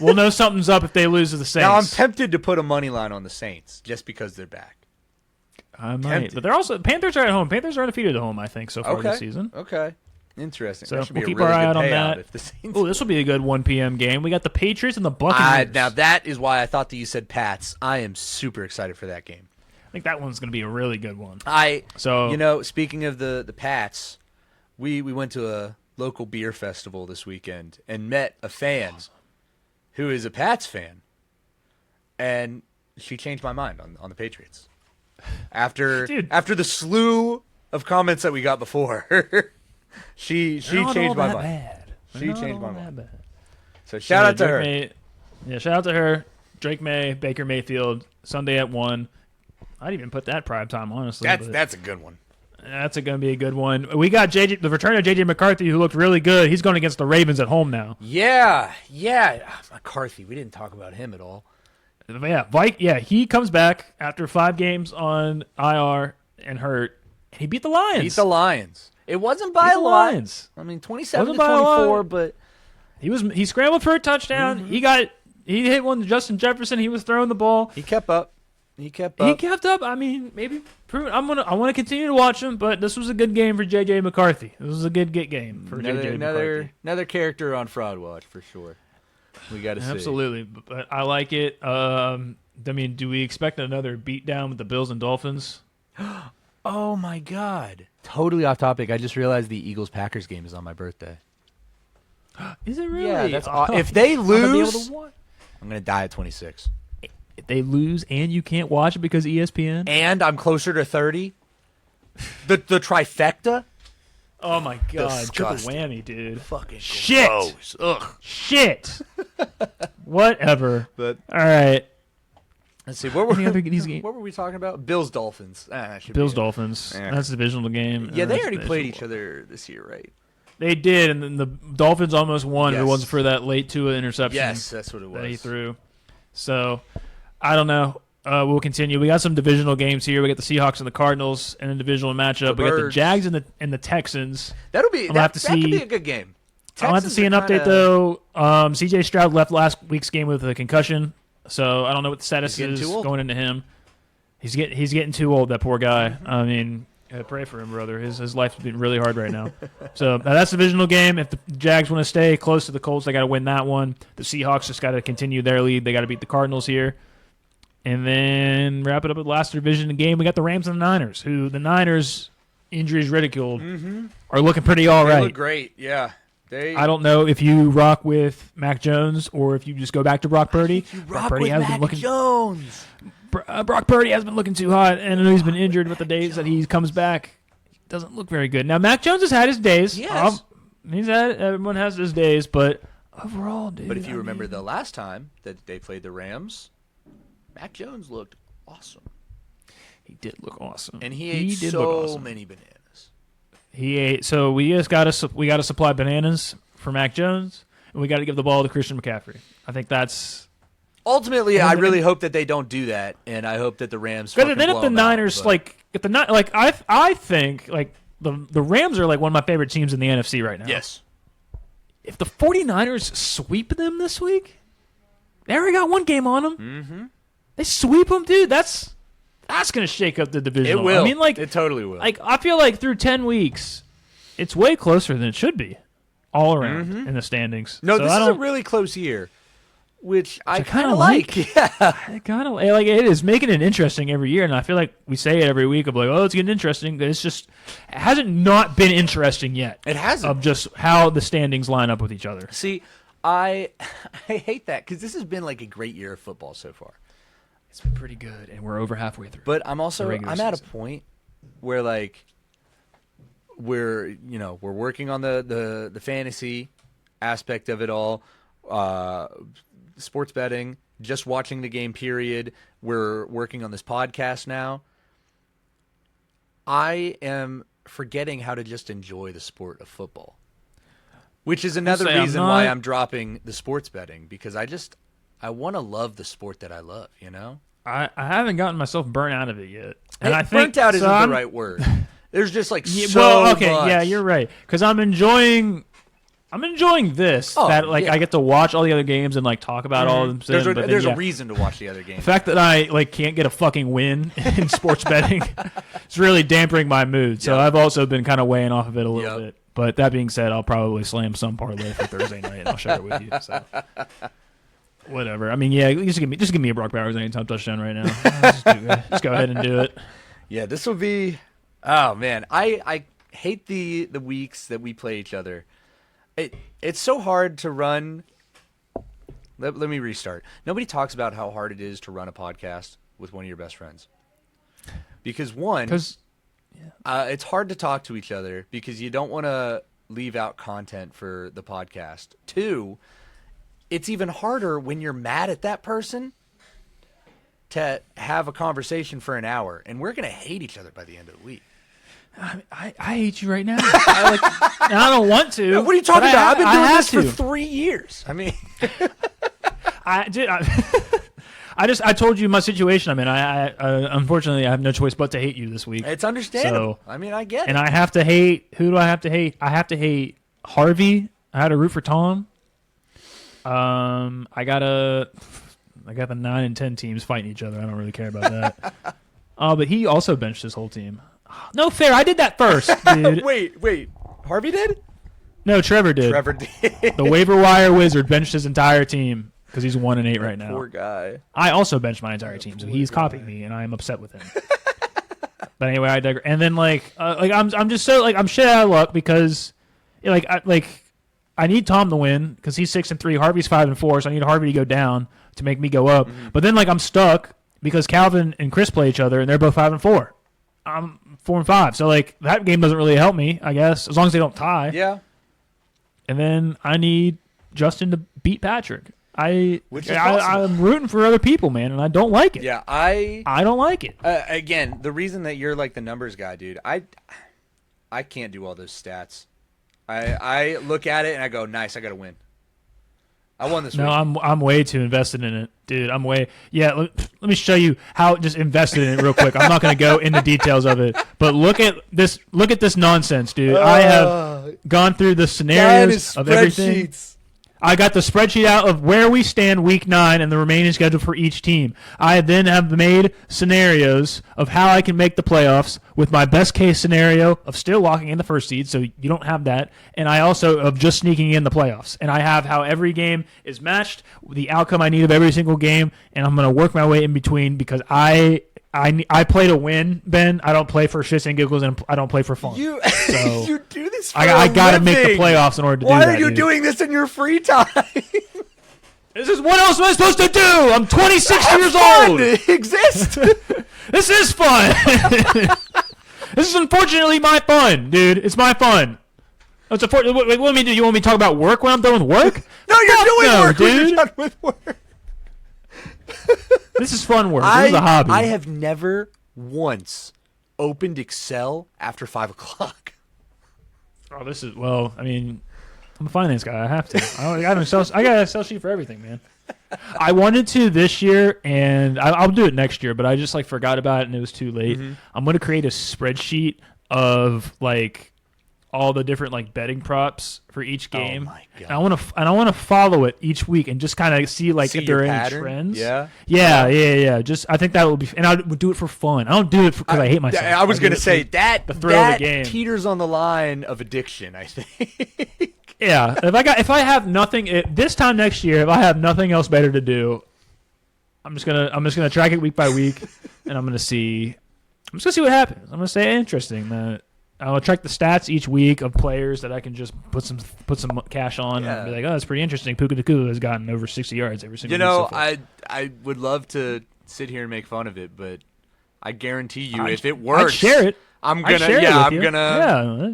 We'll know something's up if they lose to the Saints. Now, I'm tempted to put a money line on the Saints just because they're back. I might. tempted. But they're also... Panthers are at home. Panthers are undefeated at home, I think, so far this season. Okay. Interesting. So That should we'll be keep a really our eye good out on payout that. if the Saints... Oh, this will be a good 1 p.m. game. We got the Patriots and the Buccaneers. Now, that is why I thought that you said Pats. I am super excited for that game. I think that one's going to be a really good one. Speaking of the Pats, we went to a local beer festival this weekend and met a fan who is a Pats fan, and she changed my mind on the Patriots after the slew of comments that we got before. she changed my mind. She changed my mind. So shout out to her. Shout out to her. Drake May, Baker Mayfield, Sunday at 1. I'd even put that prime time, honestly. That's a good one. That's going to be a good one. We got the return of J.J. McCarthy, who looked really good. He's going against the Ravens at home now. Yeah. McCarthy. We didn't talk about him at all. He comes back after 5 games on IR and hurt. And he beat the Lions. It wasn't by a lot. I mean, 27-24, but he scrambled for a touchdown. Mm-hmm. He hit one to Justin Jefferson. He was throwing the ball. He kept up. I mean, maybe I want to continue to watch him, but this was a good game for JJ McCarthy. This was a good game for JJ McCarthy. Another character on Fraud Watch for sure. We got to see. Absolutely, but I like it. I mean, do we expect another beatdown with the Bills and Dolphins? Oh my God! Totally off topic. I just realized the Eagles-Packers game is on my birthday. Is it really? Yeah, that's if they lose, I'm gonna die at 26. If they lose and you can't watch it because ESPN, and I'm closer to 30, the trifecta. Oh my God! Disgusting. Triple whammy, dude. Fucking shit. Gross. Ugh. Shit. Whatever. But all right. Let's see. What were these games? What were we talking about? Bills Dolphins. Bills Dolphins. Yeah. That's a divisional game. Yeah, they already played each other this year, right? They did, and then the Dolphins almost won. Yes. It wasn't for that late Tua interception. Yes, that's what it was. That he threw. So, I don't know. We'll continue. We got some divisional games here. We got the Seahawks and the Cardinals in a divisional matchup. We got the Jags and the Texans. That'll be. That could be a good game. I'll have to see an update though. C.J. Stroud left last week's game with a concussion, so I don't know what the status is going into him. He's getting too old. That poor guy. I mean, pray for him, brother. His life's been really hard right now. So that's a divisional game. If the Jags want to stay close to the Colts, they got to win that one. The Seahawks just got to continue their lead. They got to beat the Cardinals here. And then wrap it up with the last division game. We got the Rams and the Niners, who the Niners, injuries ridiculed, are looking pretty all right. They look great, yeah. I don't know if you rock with Mac Jones or if you just go back to Brock Purdy. Brock Purdy has been looking. Jones. Brock Purdy has been looking too hot, and I know he's been injured, but the days that he comes back, he doesn't look very good. Now, Mac Jones has had his days. Yes. Everyone has his days, but overall, dude. But if you remember the last time that they played the Rams, Mac Jones looked awesome. He did look awesome, and he ate so many bananas. He ate. So we just got to supply bananas for Mac Jones, and we got to give the ball to Christian McCaffrey. I think that's ultimately. I really hope that they don't do that, and I hope that the Rams. Because then if the Niners I think the Rams are like one of my favorite teams in the NFC right now. Yes. If the 49ers sweep them this week, they already got one game on them. Mm-hmm. They sweep them, dude. That's going to shake up the division. It will. I mean, it totally will. I feel like through 10 weeks, it's way closer than it should be, all around in the standings. No, so this is a really close year, which I kind of like. Yeah, I kind of like. It is making it interesting every year, and I feel like we say it every week of like, oh, it's getting interesting. But it hasn't not been interesting yet. It hasn't. Of just how the standings line up with each other. See, I hate that because this has been like a great year of football so far. It's been pretty good, and we're over halfway through. But I'm at a point where like we're working on the fantasy aspect of it all, sports betting, just watching the game period. We're working on this podcast now. I am forgetting how to just enjoy the sport of football, which is another reason why I'm dropping the sports betting, because I want to love the sport that I love, you know? I haven't gotten myself burnt out of it yet. And I think burnt out isn't the right word. There's just like much. Yeah, you're right. Because I'm enjoying this. I get to watch all the other games and like talk about all of them. There's a reason to watch the other games. The fact that I can't get a fucking win in sports betting is really dampening my mood. So I've also been kind of weighing off of it a little bit. But that being said, I'll probably slam some parlay for Thursday night, and I'll share it with you. So. Whatever. I mean, yeah, just give me a Brock Bowers anytime touchdown right now. Just go ahead and do it. Yeah, this will be. Oh man, I hate the weeks that we play each other. It's so hard to run. Let me restart. Nobody talks about how hard it is to run a podcast with one of your best friends. Because it's hard to talk to each other because you don't want to leave out content for the podcast. 2, it's even harder when you're mad at that person to have a conversation for an hour, and we're going to hate each other by the end of the week. I hate you right now. I don't want to. What are you talking about? I've been doing this for 3 years. I mean, I told you my situation I'm in. I unfortunately I have no choice but to hate you this week. It's understandable. So, I mean, I get it. And I have to hate. Who do I have to hate? I have to hate Harvey. I had to root for Tom. I got the 9 and 10 teams fighting each other. I don't really care about that. But he also benched his whole team. No fair. I did that first, dude. Wait. Harvey did? No, Trevor did. Trevor did. The waiver wire wizard benched his entire team because he's 1-8 right now. Poor guy. I also benched my entire team, so he's copying me, and I am upset with him. But anyway, I digress. And then I'm just so I'm shit out of luck because I need Tom to win because he's 6-3. Harvey's 5-4, so I need Harvey to go down to make me go up. Mm-hmm. But then I'm stuck because Calvin and Chris play each other, and they're both 5-4. I'm 4-5, so that game doesn't really help me, I guess, as long as they don't tie. Yeah. And then I need Justin to beat Patrick. I'm rooting for other people, man, and I don't like it. Yeah, I don't like it. Again, the reason that you're the numbers guy, dude, I can't do all those stats. I look at it and I go, nice, I got to win. I won this week. No, I'm way too invested in it, dude. Let me show you how just invested in it real quick. I'm not going to go into details of it, but look at this nonsense, dude. I have gone through the scenarios of everything. I got the spreadsheet out of where we stand week 9 and the remaining schedule for each team. I then have made scenarios of how I can make the playoffs with my best case scenario of still locking in the first seed, so you don't have that, and I also of just sneaking in the playoffs. And I have how every game is matched, the outcome I need of every single game, and I'm going to work my way in between because I play to win, Ben. I don't play for shits and giggles, and I don't play for fun. You do this for I got to make the playoffs in order to do that. Why are you doing this in your free time? This is what else am I supposed to do? I'm 26 years old. Exist. This is fun. This is unfortunately my fun, dude. It's my fun. What want me to do? You want me to talk about work when I'm done with work? No, you're doing work dude. when you're done with work. This is fun work. This is a hobby. I have never once opened Excel after 5 o'clock. Oh, this is I'm a finance guy. I have to. I got a Excel sheet for everything, man. I wanted to this year, and I'll do it next year, but I just forgot about it, and it was too late. Mm-hmm. I'm going to create a spreadsheet of all the different betting props for each game. Oh my God. And I want to follow it each week and just kind of see if there are any trends. Yeah. Just I think that would be, and I would do it for fun. I don't do it because I hate myself. I was going to say that the thrill of the game teeters on the line of addiction, I think. Yeah, if I have nothing this time next year, if I have nothing else better to do, I'm just gonna track it week by week, and I'm just gonna see what happens. I'm gonna say interesting. I'll check the stats each week of players that I can just put some cash on and be like, oh, that's pretty interesting. Puka Nacua has gotten over 60 yards every single week so far. I would love to sit here and make fun of it, but I guarantee you, if it works, I'd share it. Yeah.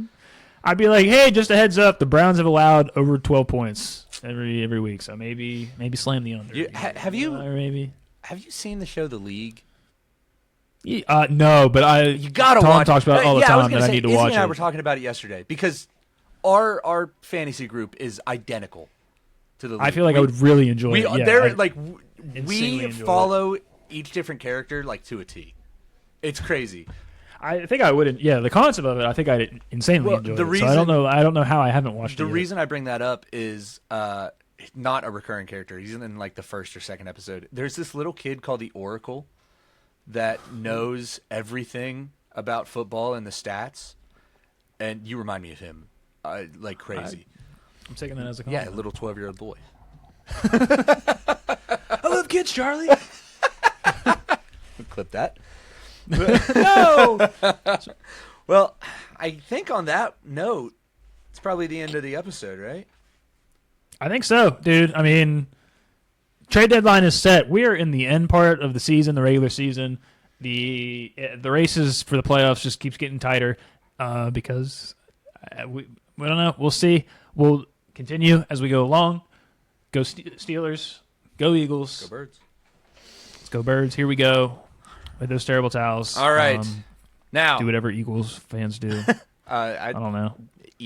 I'd be like, hey, just a heads up, the Browns have allowed over 12 points every week, so maybe slam the under. Have you seen the show The League? No, but you gotta Tom watch. talks about it all the time that I need to watch Izzy and I were talking about it yesterday because our fantasy group is identical to the league. I feel like I would really enjoy it. We follow each different character to a T. It's crazy. I think I wouldn't. Yeah, the concept of it, I think I'd insanely enjoy it. So I don't know how I haven't watched it. The reason I bring that up is not a recurring character. He's in the first or second episode. There's this little kid called the Oracle that knows everything about football and the stats, and you remind me of him, crazy. I'm taking that as a compliment. Yeah, a little 12-year-old boy. I love kids, Charlie. Clip that. No. Well, I think on that note, it's probably the end of the episode, right? I think so, dude. I mean, trade deadline is set. We are in the end part of the season, the regular season. The races for the playoffs just keeps getting tighter because we don't know. We'll see. We'll continue as we go along. Go Steelers. Go Eagles. Go Birds. Let's go Birds. Here we go with those terrible towels. All right. Now do whatever Eagles fans do. I don't know.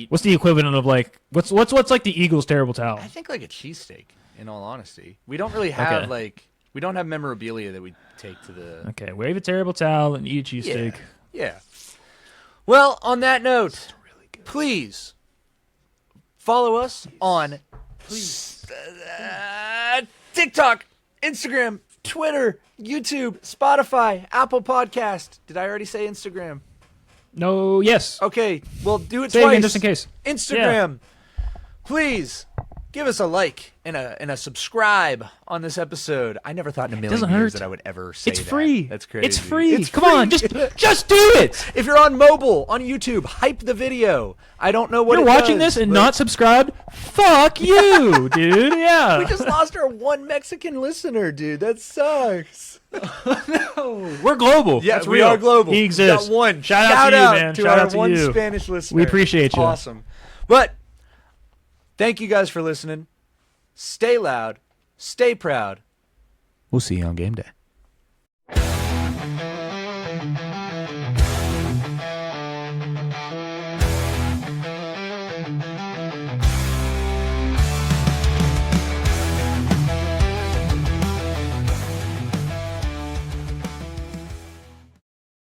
What's the equivalent of what's the Eagles terrible towel? I think a cheesesteak. In all honesty, we don't really have We don't have memorabilia that we take to the. Okay, wave a terrible towel and eat a cheesesteak. Yeah. Well, on that note, please follow us on TikTok, Instagram, Twitter, YouTube, Spotify, Apple Podcast. Did I already say Instagram? No, yes. Okay, well, do it Say it twice. again just in case. Instagram. Please give us a like and a subscribe on this episode. I never thought in a million doesn't years hurt. that I would ever say It's that. free. That's crazy. It's free. It's Come free. on, just do it. If you're on mobile, on YouTube, hype the video. I don't know what You're it watching does, this and but not subscribed? Fuck you, dude. Yeah. we just lost our one Mexican listener, dude. That sucks. We're global. Yeah, That's we real. are global. He exists. We got one. Shout out to you, man. to Shout our out to one you. Spanish listener. We appreciate you. Awesome. But thank you guys for listening. Stay loud. Stay proud. We'll see you on game day.